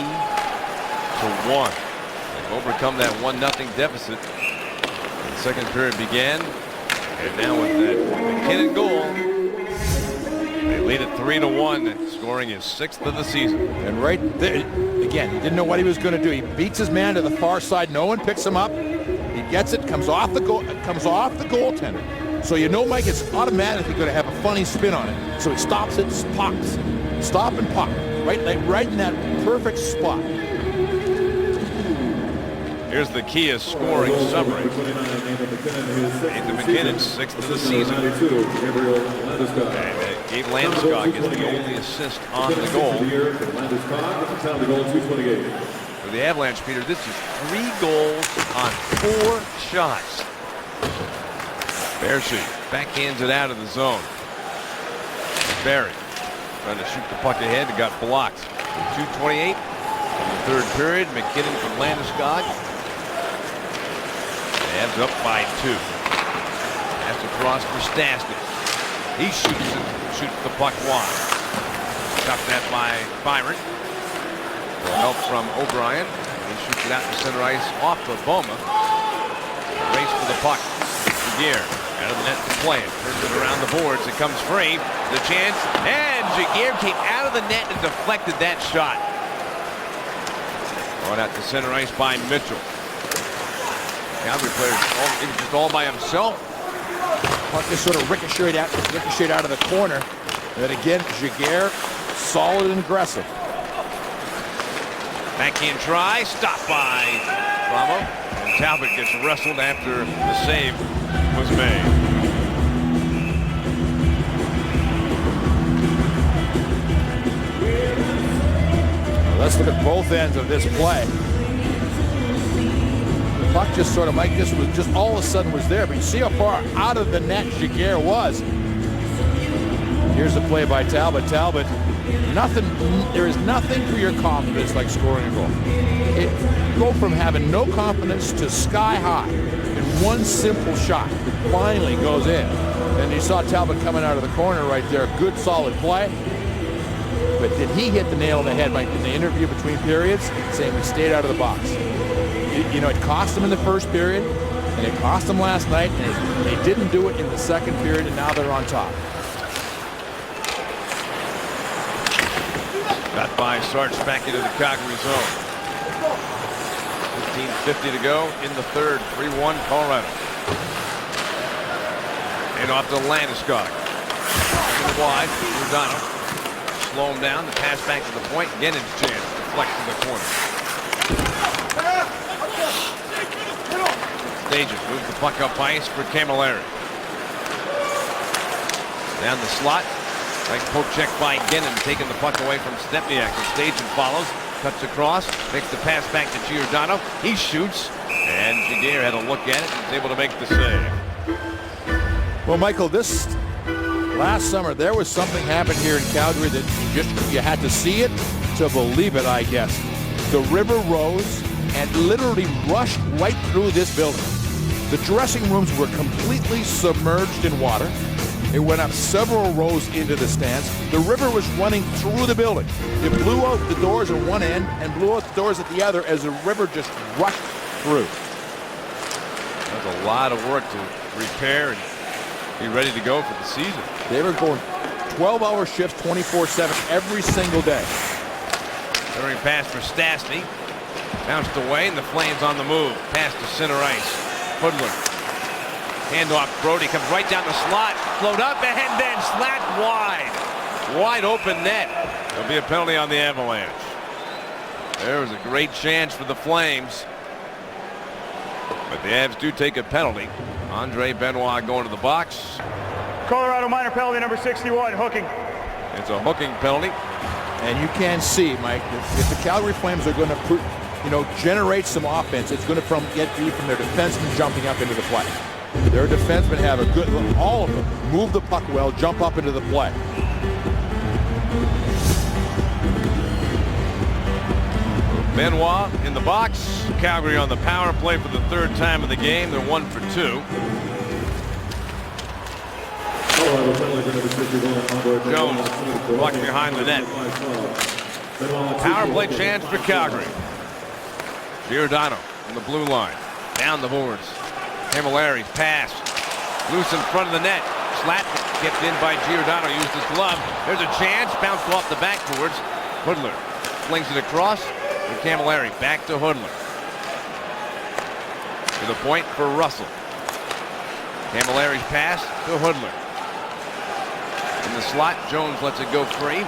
They've overcome that 1-0 deficit. The second period began, and now with that McKinnon goal, they lead it 3-1, scoring his 6th of the season. And right there, again, he didn't know what he was going to do. He beats his man to the far side. No one picks him up. He gets it, comes off the goaltender. So you know, Mike, it's automatically going to have a funny spin on it. So he stops it, pops. Stop and pop. Right in that perfect spot. Here's the Kia scoring summary. Nathan McKinnon, 6th of the season. And Gabe Landeskog is the only assist on the goal. For the Avalanche, Peter, this is 3 goals on 4 shots. Bearshee backhands it out of the zone. Barry trying to shoot the puck ahead and got blocked. 2:28 in the third period. McKinnon from Landeskog. Avs up by 2. That's across for Stastny. He shoots the puck wide. Stopped that by Byron. Help from O'Brien. He shoots it out to center ice off of Boma. Race for the puck. Giguere out of the net to play it. Turns it around the boards. It comes free. The chance. And Giguere came out of the net and deflected that shot. Brought out to center ice by Mitchell. Calgary player, he was just all by himself. Puck just sort of ricocheted out of the corner. And again, Giguere, solid and aggressive. Backhand try, stopped by Bravo. And Talbot gets wrestled after the save was made. Well, let's look at both ends of this play. The puck just sort of, Mike, this was just all of a sudden was there, but you see how far out of the net Giguere was. Here's the play by Talbot. Talbot, there is nothing for your confidence like scoring a goal. Go from having no confidence to sky high in one simple shot. It finally goes in. And you saw Talbot coming out of the corner right there. Good, solid play. But did he hit the nail on the head, Mike, in the interview between periods, saying we stayed out of the box? You know, it cost them in the first period, and it cost them last night, and they didn't do it in the second period, and now they're on top. Got by Sarge back into the Calgary zone. 15:50 to go in the third. 3-1 Colorado. And off to Landeskog. Wide. Giordano. Slow him down. The pass back to the point. Again, it's chance. Deflect to the corner. Stages moves the puck up ice for Camilleri. Down the slot. Like poke check by Gennon, taking the puck away from Stepniak. And Stajan follows, cuts across, makes the pass back to Giordano. He shoots, and Giguere had a look at it and was able to make the save. Well, Michael, this last summer there was something happened here in Calgary that you had to see it to believe it, I guess. The river rose and literally rushed right through this building. The dressing rooms were completely submerged in water. It went up several rows into the stands. The river was running through the building. It blew out the doors at one end and blew out the doors at the other as the river just rushed through. That's a lot of work to repair and be ready to go for the season. They were going 12-hour shifts 24/7 every single day. Entering pass for Stastny. Bounced away and the Flames on the move. Pass to center ice. Hoodlum. Handoff, Brody comes right down the slot, float up and then slapped wide. Wide open net. There'll be a penalty on the Avalanche. There was a great chance for the Flames. But the Avs do take a penalty. Andre Benoit going to the box. Colorado minor penalty number 61, hooking. It's a hooking penalty. And you can see, Mike, if the Calgary Flames are going to, generate some offense, it's going to get from their defensemen jumping up into the play. Their defensemen have a good, all of them, move the puck well, jump up into the play. Benoit in the box. Calgary on the power play for the third time of the game. They're 1 for 2. Jones, puck behind the net. Power play chance for Calgary. Giordano from the blue line. Down the boards. Camilleri's pass. Loose in front of the net. Slat kept in by Giordano. Used his glove. There's a chance. Bounced off the backboards. Hoodler flings it across. And Camilleri back to Hoodler. To the point for Russell. Camilleri's pass to Hoodler. In the slot, Jones lets it go free.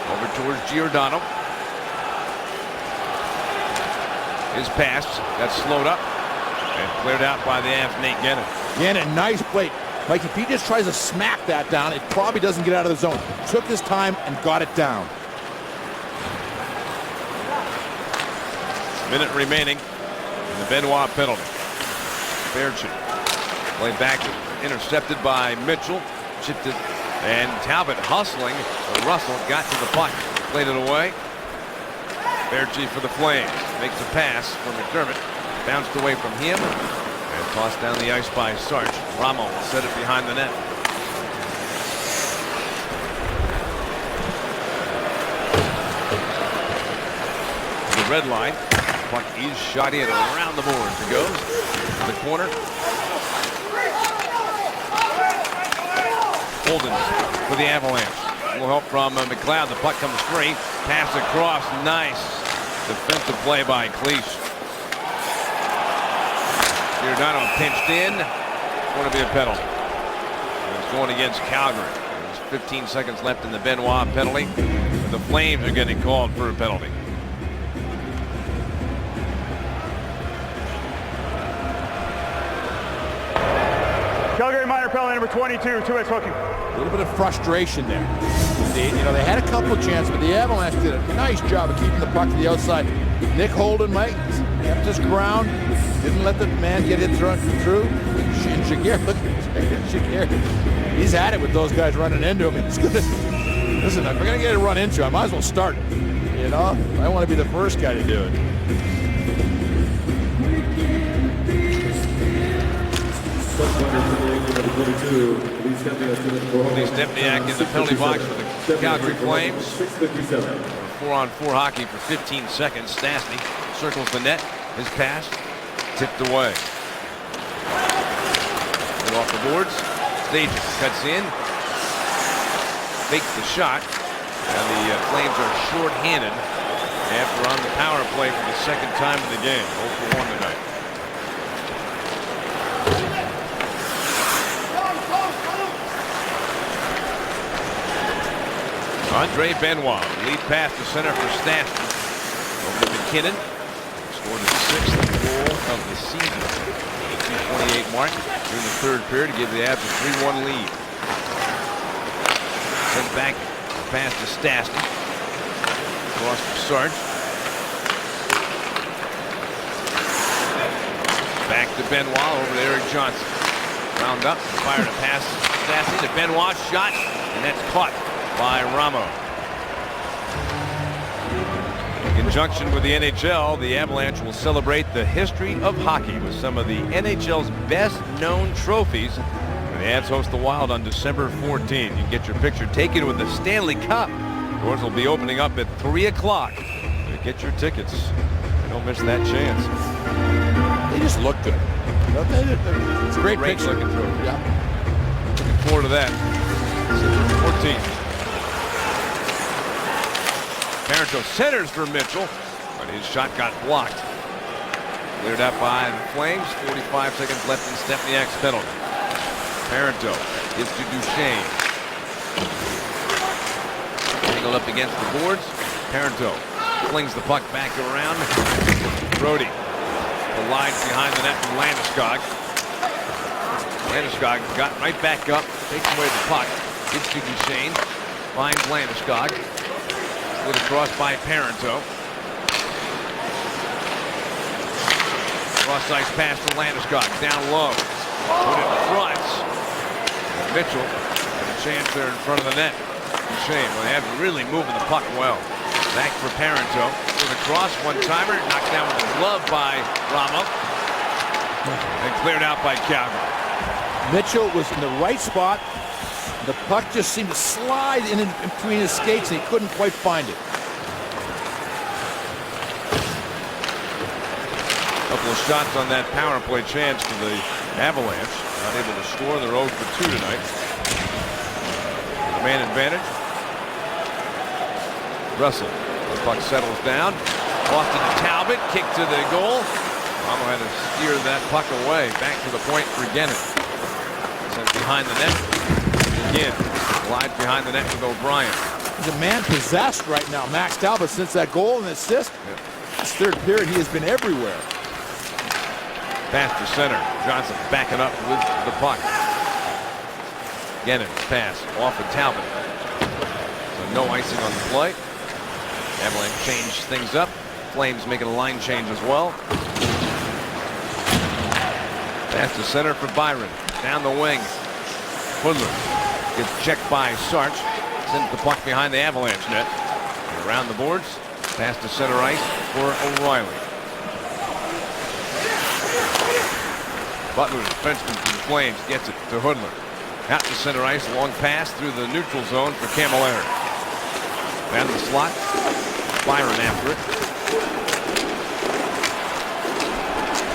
Over towards Giordano. His pass got slowed up and cleared out by the Avs' Nate Gannon. Gannon, nice play. Mike, if he just tries to smack that down, it probably doesn't get out of the zone. Took his time and got it down. Minute remaining in the Benoit penalty. Fairchild played back, intercepted by Mitchell. Chipped it, and Talbot hustling. But Russell got to the puck, played it away. Fairchild for the Flames. Makes a pass for McDermott. Bounced away from him and tossed down the ice by Sarge. Ramo set it behind the net. The red line. Puck is shot in around the boards. It goes to the corner. Holden for the Avalanche. A little help from McLeod. The puck comes free. Pass across. Nice defensive play by Cleach. Giordano pinched in. It's going to be a penalty. It's going against Calgary. There's 15 seconds left in the Benoit penalty. The Flames are getting called for a penalty. Calgary minor penalty number 22, two-hit hooking. A little bit of frustration there. They had a couple of chances, but the Avalanche did a nice job of keeping the puck to the outside. Nick Holden, Mike, kept his ground, didn't let the man get it through. And Shakir, look at Shakir. He's had it with those guys running into him. It's gonna, listen, if we're going to get it run into, I might as well start it. You know, I want to be the first guy to do it. Lee Stempniak in the penalty box for the Calgary Flames. 4-on-4 hockey for 15 seconds. Stastny circles the net. His pass tipped away. And off the boards. Stages cuts in. Fakes the shot. And the Flames are short-handed after on the power play for the second time in the game. 0 for 1 tonight. Andre Benoit, lead pass to center for Stastny. Over to McKinnon. Scored his 6th goal of the season. The 2:28 mark during the third period to give the Avs a 3-1 lead. Sent back, pass to Stastny. Cross to Sarge. Back to Benoit, over to Eric Johnson. Round up, fired a pass to Stastny to Benoit, shot, and that's caught by Ramo. In conjunction with the NHL, the Avalanche will celebrate the history of hockey with some of the NHL's best-known trophies. And the Avs host the Wild on December 14. You can get your picture taken with the Stanley Cup. Doors will be opening up at 3 o'clock. Get your tickets. Don't miss that chance. They just look good. It's a great picture. Looking trophy. Yeah. Looking forward to that. 14. Parenteau centers for Mitchell, but his shot got blocked. Cleared out by the Flames. 45 seconds left in Stempniak's penalty. Parenteau gives to Duchesne. Angled up against the boards. Parenteau flings the puck back around. Brody collides behind the net from Landeskog. Landeskog got right back up, takes away the puck. Gives to Duchesne. Finds Landeskog. With a cross by Parenteau. Cross ice pass for Landeskog. Down low. Put it in front. Mitchell had a chance there in front of the net. Shame. Well, they have really moving the puck well. Back for Parenteau. With a cross, one-timer. Knocked down with a glove by Ramo. And cleared out by Calgary. Mitchell was in the right spot. The puck just seemed to slide in between his skates, and he couldn't quite find it. couple of shots on that power play chance to the Avalanche. Not able to score. They're 0 for 2 tonight. The man advantage. Russell. The puck settles down. Off to Talbot. Kick to the goal. Almo had to steer that puck away. Back to the point for Gennin. Sent behind the net. Again, glides behind the net with O'Brien. He's a man possessed right now, Max Talbot, since that goal and assist. This third period, he has been everywhere. Pass to center. Johnson backing up with the puck. Gennin pass off of Talbot. So no icing on the play. Avalanche change things up. Flames making a line change as well. Pass to center for Byron. Down the wing. Hoodler gets checked by Sarch. Sends the puck behind the Avalanche net. And around the boards. Pass to center ice for O'Reilly. Butler, defenseman from the Flames, gets it to Hoodler. Out to center ice. Long pass through the neutral zone for Camilleri. Down the slot. Byron after it.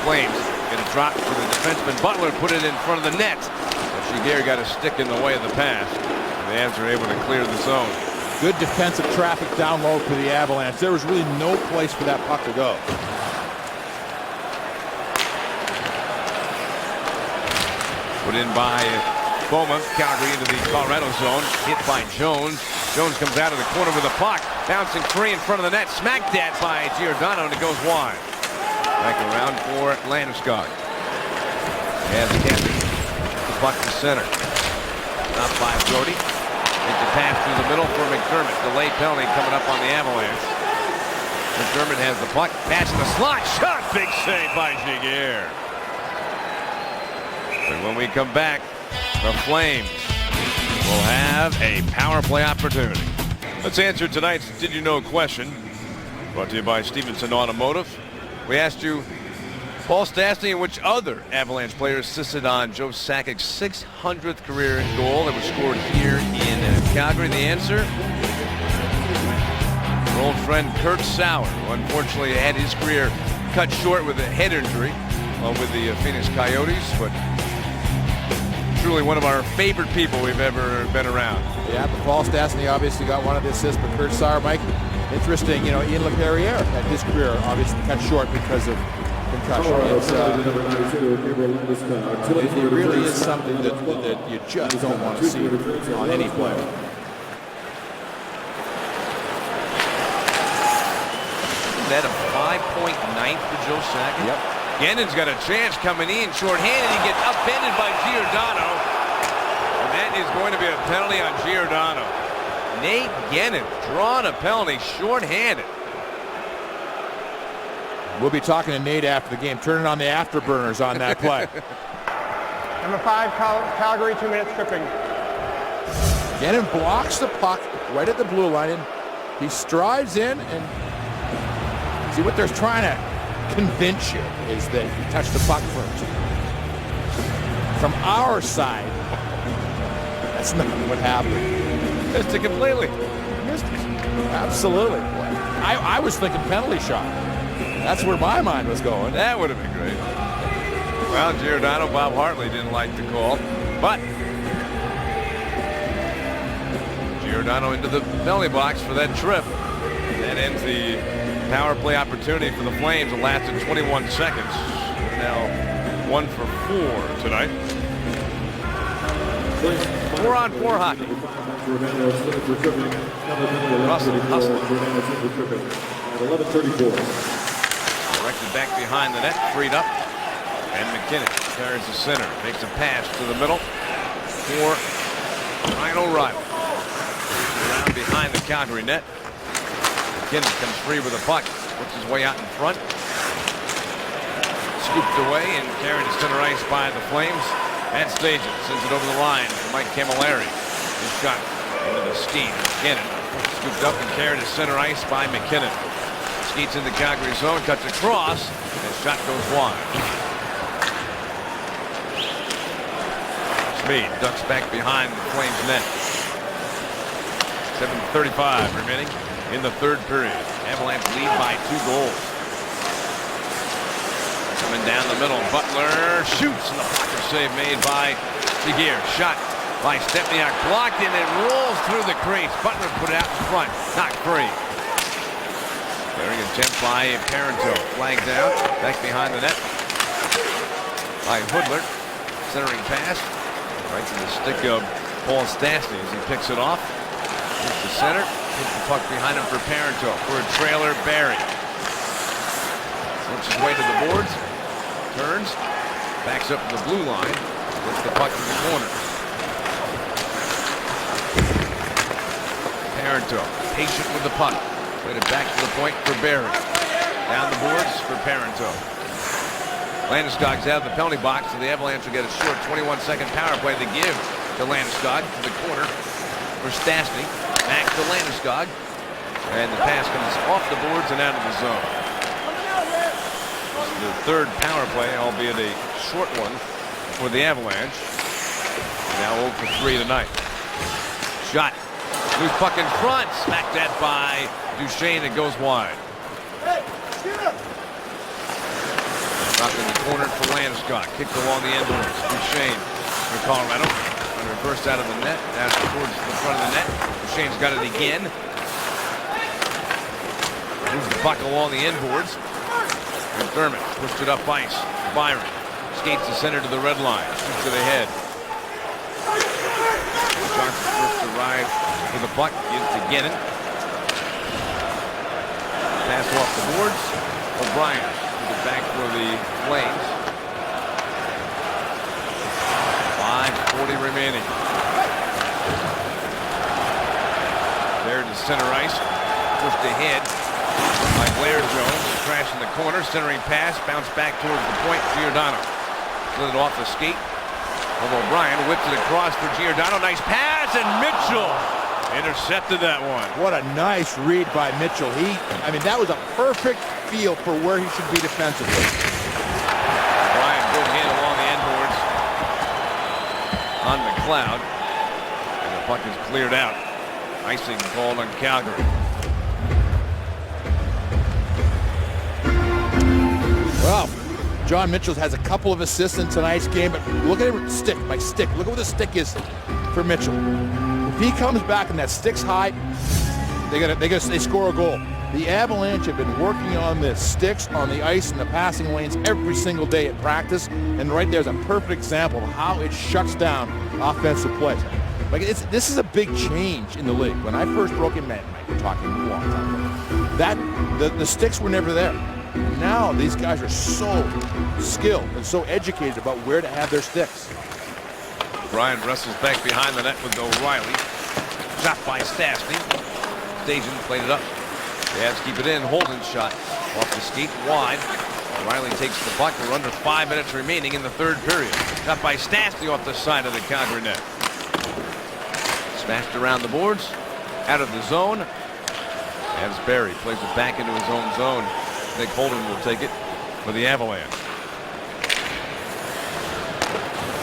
Flames get a drop for the defenseman. Butler put it in front of the net. But Giguère got a stick in the way of the pass. And the Avs are able to clear the zone. Good defensive traffic down low for the Avalanche. There was really no place for that puck to go. Put in by Boma. Calgary into the Colorado zone. Hit by Jones. Jones comes out of the corner with a puck. Bouncing free in front of the net. Smacked at by Giordano, and it goes wide. Back around for Landeskog. And Kempe. The puck to center. Not by Brody. It's a pass through the middle for McDermott. Delayed penalty coming up on the Avalanche. McDermott has the puck. Pass in the slot. Shot. Big save by Giguère. And when we come back, the Flames will have a power play opportunity. Let's answer tonight's Did You Know question. Brought to you by Stevenson Automotive. We asked you, Paul Stastny and which other Avalanche player assisted on Joe Sakic's 600th career goal that was scored here in Calgary? The answer, our old friend Kurt Sauer, who unfortunately had his career cut short with a head injury with the Phoenix Coyotes, but truly one of our favorite people we've ever been around. Yeah, but Paul Stastny obviously got one of the assists, but Kurt Sauer, Mike, interesting, you know, Ian LaPerriere had his career obviously cut short because of concussion. It really is something that you just don't want to see on any player. Isn't that a 5-point ninth for Joe Sakic? Yep. Gennin's got a chance coming in, short-handed. He gets upended by Giordano. And that is going to be a penalty on Giordano. Nate Gennin drawing a penalty short-handed. We'll be talking to Nate after the game, turning on the afterburners on that play. Number 5, Calgary, 2-minute stripping. Gennin blocks the puck right at the blue line, and he strides in, and see what they're trying to convince you is that you touch the puck first. From our side, that's not what happened. Missed it completely. Missed it. Absolutely. I was thinking penalty shot. That's where my mind was going. That would have been great. Well, Giordano, Bob Hartley didn't like the call, but Giordano into the penalty box for that trip. That ends the power play opportunity for the Flames. It lasted 21 seconds. They're now 1 for 4 tonight. 4-on-4 hockey. Russell hustling. 11:34. Directed back behind the net, freed up. And McKinnon carries the center. Makes a pass to the middle for Ryan O'Reilly. Around behind the Calgary net. McKinnon comes free with a puck. Works his way out in front. Scooped away and carried to center ice by the Flames. Matt Stajan sends it over the line for Mike Camilleri. His shot into the Skeet. McKinnon scooped up and carried to center ice by McKinnon. Skeet's in the Calgary zone, cuts across, and his shot goes wide. Smead ducks back behind the Flames net. 7:35 remaining in the third period. Avalanche lead by 2 goals. Coming down the middle, Butler shoots, and the blocker save made by Jaguar. Shot by Stepniak, blocked, and it rolls through the crease. Butler put it out in front, not free. Very attempt by Parenteau, flagged out, back behind the net by Hoodler. Centering pass, right to the stick of Paul Stastny as he picks it off. Hits the center, hits the puck behind him for Parenteau. For a trailer, Barry. Works his way to the boards, turns, backs up to the blue line, gets the puck in the corner. Parenteau, patient with the puck. Played it back to the point for Barry. Down the boards for Parenteau. Landeskog's out of the penalty box, so the Avalanche will get a short 21-second power play to give to Landeskog to the corner for Stastny. Back to Landeskog. And the pass comes off the boards and out of the zone. This is the third power play, albeit a short one for the Avalanche. Now 0 for 3 tonight. Shot. Loose puck in front. Smacked that by Duchesne. It goes wide. Dropped in the corner for Landeskog. Kicked along the end boards. Duchesne for Colorado. And reversed out of the net. Down towards the front of the net. Duchesne's got it again. Moves the puck along the end boards. McDermott pushed it up ice. Byron skates the center to the red line. Shoots it ahead. Johnson first to ride for the puck. Gives to Gennon. Pass off the boards. O'Brien. Back for the Flames. 5:40 remaining. There to center ice. Pushed ahead by Blair Jones. Crash in the corner. Centering pass. Bounce back towards the point. Giordano. Slid it off the skate of O'Brien. Whipped it across for Giordano. Nice pass. And Mitchell intercepted that one. What a nice read by Mitchell. I mean, that was a perfect feel for where he should be defensively. Brian, good hit along the end boards on McLeod. And the puck is cleared out. Icing called on Calgary. Well, John Mitchell has a couple of assists in tonight's game, but look at him stick by stick. Look at what the stick is for Mitchell. If he comes back and that stick's high, they score a goal. The Avalanche have been working on the sticks on the ice and the passing lanes every single day at practice, and right there's a perfect example of how it shuts down offensive plays. Like this is a big change in the league. When I first broke in, man, we're talking a long time ago, the sticks were never there. Now these guys are so skilled and so educated about where to have their sticks. Brian wrestles back behind the net with O'Reilly. Shot by Stastny. Stajan played it up. The Avs keep it in. Holden's shot off the skate wide. O'Reilly takes the puck. We're under 5 minutes remaining in the third period. Shot by Stastny off the side of the Calgary net. Smashed around the boards. Out of the zone. Avs Barry plays it back into his own zone. Nick Holden will take it for the Avalanche.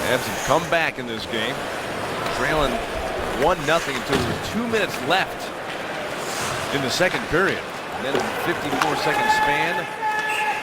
Avs have come back in this game, trailing 1-0 until there's 2 minutes left in the second period. And then in the 54-second span,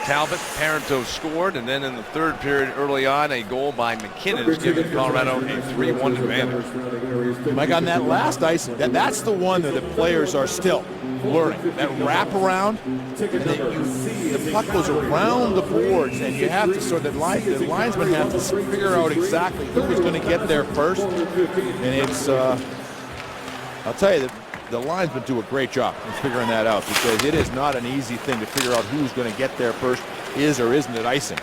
Talbot, Parenteau scored, and then in the third period early on, a goal by McKinnon has given Colorado a 3-1 advantage. Mike, on that last ice, that's the one that the players are still learning. That wraparound, the puck goes around the boards, and you have to the linesmen have to figure out exactly who is going to get there first. And it's, I'll tell you, the linesmen do a great job in figuring that out, because it is not an easy thing to figure out who's going to get there first, is or isn't it icing.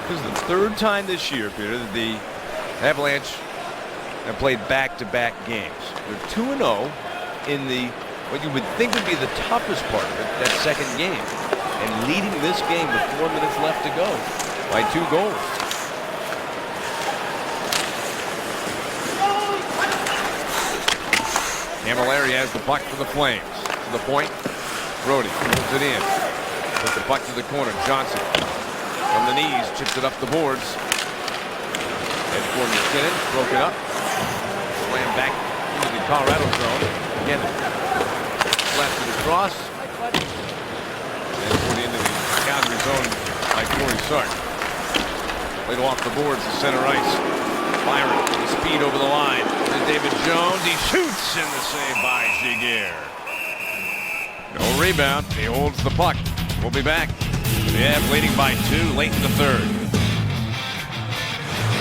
This is the third time this year, Peter, that the Avalanche have played back-to-back games. They're 2-0 in the what you would think would be the toughest part of it, that second game, and leading this game with 4 minutes left to go by 2 goals. Camilleri has the puck for the Flames. To the point, Brody moves it in. Puts the puck to the corner. Johnson from the knees chips it up the boards. Head for McKinnon, broken up. Slam back into the Colorado zone. Again, left it across. And put into the Calgary zone by Corey Sark. Played off the boards to center ice. Byron, the speed over the line. There's David Jones. He shoots, and the save by Giguère. No rebound. He holds the puck. We'll be back. Yeah, leading by 2 late in the third.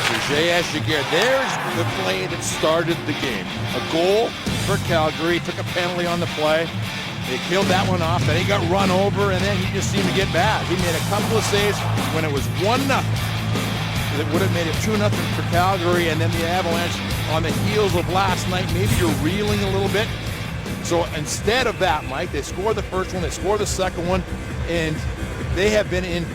So J.S. Giguère, there's the play that started the game. A goal for Calgary. Took a penalty on the play. They killed that one off. Then he got run over, and then he just seemed to get bad. He made a couple of saves when it was 1-0. It would have made it 2-0 for Calgary, and then the Avalanche on the heels of last night. Maybe you're reeling a little bit. So instead of that, Mike, they score the first one, they score the second one, and they have been in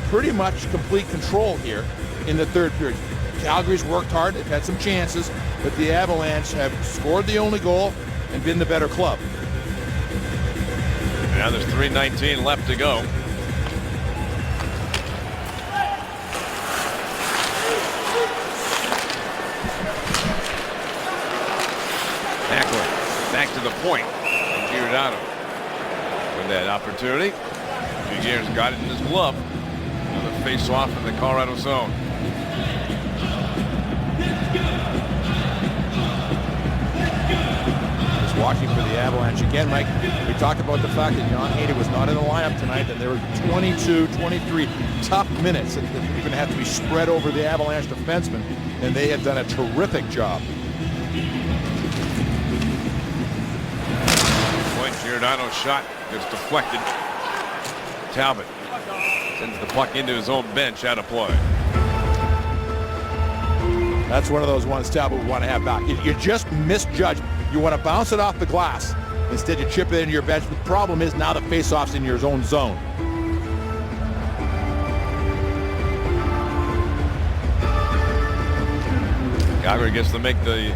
pretty much complete control here in the third period. Calgary's worked hard, they've had some chances, but the Avalanche have scored the only goal and been the better club. Now there's 3:19 left to go. Hackler back to the point. Giordano with that opportunity. Giguère's got it in his glove. Another face-off in the Colorado zone. Just watching for the Avalanche again, Mike. We talked about the fact that Jan Hayden was not in the lineup tonight, and there were 22, 23 tough minutes that are going to have to be spread over the Avalanche defensemen, and they have done a terrific job. Giordano's shot gets deflected. Talbot sends the puck into his own bench, out of play. That's one of those ones Talbot would want to have back. You just misjudge. You want to bounce it off the glass. Instead, you chip it into your bench. The problem is now the face-off's in your own zone. Calgary gets to make the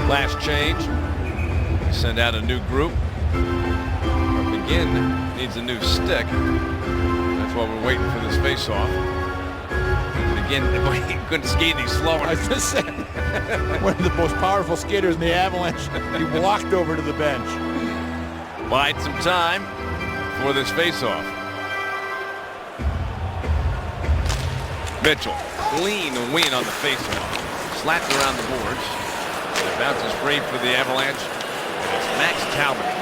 last change. Send out a new group. McGinn needs a new stick. That's why we're waiting for this face-off. McGinn, he couldn't skate any slower. I was just saying, one of the most powerful skaters in the Avalanche. He walked over to the bench. Bide some time for this face-off. Mitchell, clean win on the face-off. Slapped around the boards. It bounces free for the Avalanche. It's Max Talbot.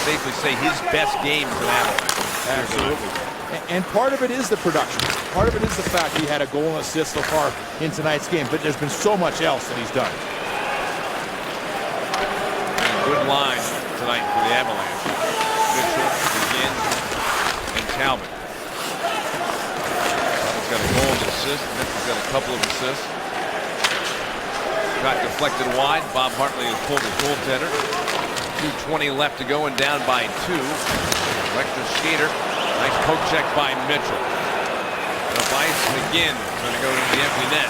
Safely say his best game for the Avalanche. Absolutely. And part of it is the production. Part of it is the fact he had a goal and assist so far in tonight's game, but there's been so much else that he's done. And good line tonight for the Avalanche. Mitchell, McGinn, and Talbot. He's got a goal and assist. Mitchell's got a couple of assists. Got deflected wide. Bob Hartley has pulled his goaltender. 2:20 left to go and down by 2. Electra Skater. Nice poke check by Mitchell. The ice McGinn going to go to the empty net.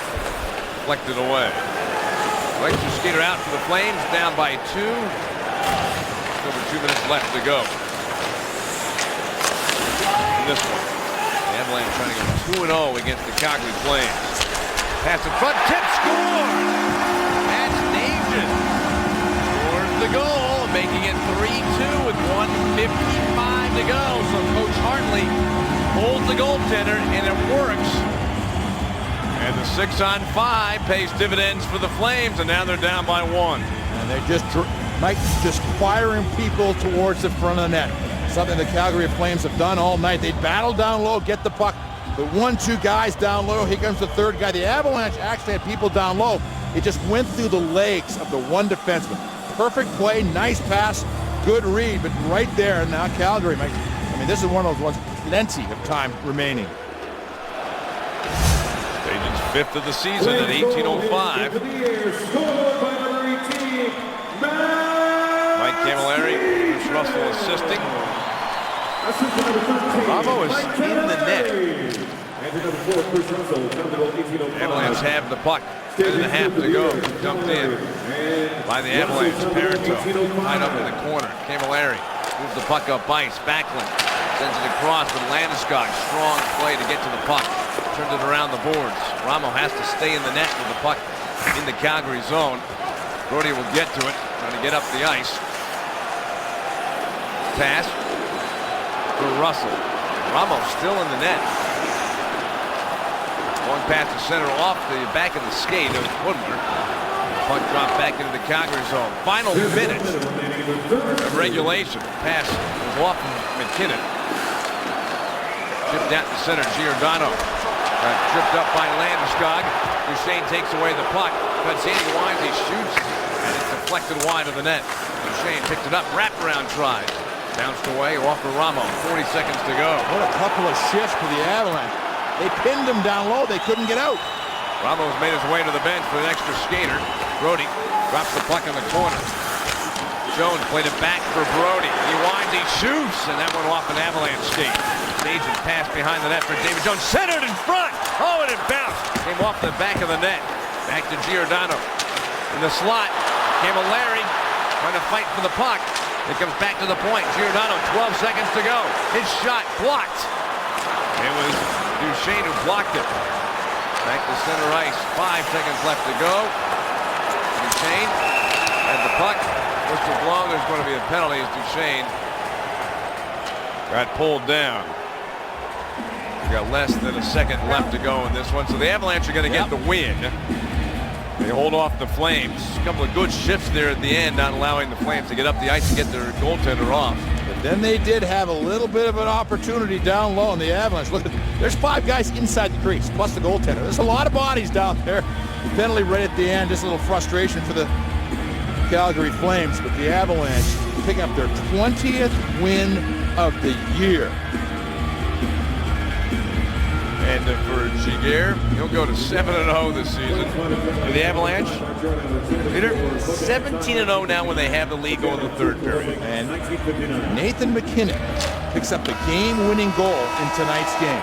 Deflected away. Electra Skater out for the Flames. Down by 2. Over 2 minutes left to go. And this one. The Avalanche trying to go 2-0 against the Calgary Flames. Pass in front. Tip. Score! That's Nugent. Scores the goal. Making it 3-2 with 1:55 to go. So Coach Hartley holds the goaltender, and it works. And the 6-on-5 pays dividends for the Flames, and now they're down by 1. And they're just firing people towards the front of the net. Something the Calgary Flames have done all night. They battle down low, get the puck. The 1-2 guys down low. Here comes the third guy. The Avalanche actually had people down low. It just went through the legs of the one defenseman. Perfect play, nice pass, good read, but right there now Calgary. I mean, this is one of those ones, plenty of time remaining. Stages 5th of the season at 18:05. Mike Camilleri, Bruce Russell assisting. Bravo is in the net. Avalanche have the puck. 10.5 to go. Dumped in by the Avalanche. Parenteau tied up in the corner. Camilleri moves the puck up ice. Backlund sends it across with Landeskog. Strong play to get to the puck. Turns it around the boards. Ramo has to stay in the net with the puck in the Calgary zone. Brody will get to it. Trying to get up the ice. Pass. for Russell. Ramos still in the net. Long pass to center off the back of the skate of Woodward. Puck dropped back into the Calgary zone. Final minutes of regulation. Pass was off from McKinnon. Chipped out to center. Giordano tripped up by Landeskog. Duchesne takes away the puck. Cuts in, winds, he shoots, and it's deflected wide of the net. Duchesne picked it up. Wraparound tries. Bounced away off to Ramos. 40 seconds to go. What a couple of shifts for the Avalanche. They pinned him down low. They couldn't get out. Ramos made his way to the bench for an extra skater. Brody drops the puck in the corner. Jones played it back for Brody. He winds, he shoots, and that went off an Avalanche skate. Agent pass behind the net for David Jones. Centered in front. Oh, and it bounced. Came off the back of the net. Back to Giordano. In the slot. Camilleri trying to fight for the puck. It comes back to the point. Giordano, 12 seconds to go. His shot blocked. It was Duchesne who blocked it. Back to center ice. 5 seconds left to go. Duchesne and the puck. Whistle blown. There's going to be a penalty as Duchesne got pulled down. We got less than a second left to go in this one. So the Avalanche are going to get the win. They hold off the Flames. A couple of good shifts there at the end, not allowing the Flames to get up the ice and get their goaltender off. But then they did have a little bit of an opportunity down low in the Avalanche. Look, there's 5 guys inside the crease, plus the goaltender. There's a lot of bodies down there. The penalty right at the end, just a little frustration for the Calgary Flames. But the Avalanche picking up their 20th win of the year. And for Giguère, he'll go to 7-0 this season. For the Avalanche, Peter, 17-0 now when they have the lead going in the third period. And Nathan McKinnon picks up the game-winning goal in tonight's game.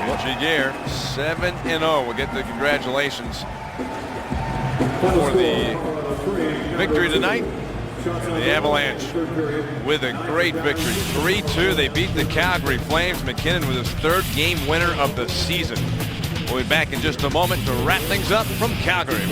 And Giguère, 7-0. We'll get the congratulations for the victory tonight. The Avalanche with a great victory. 3-2. They beat the Calgary Flames. McKinnon with his 3rd game winner of the season. We'll be back in just a moment to wrap things up from Calgary.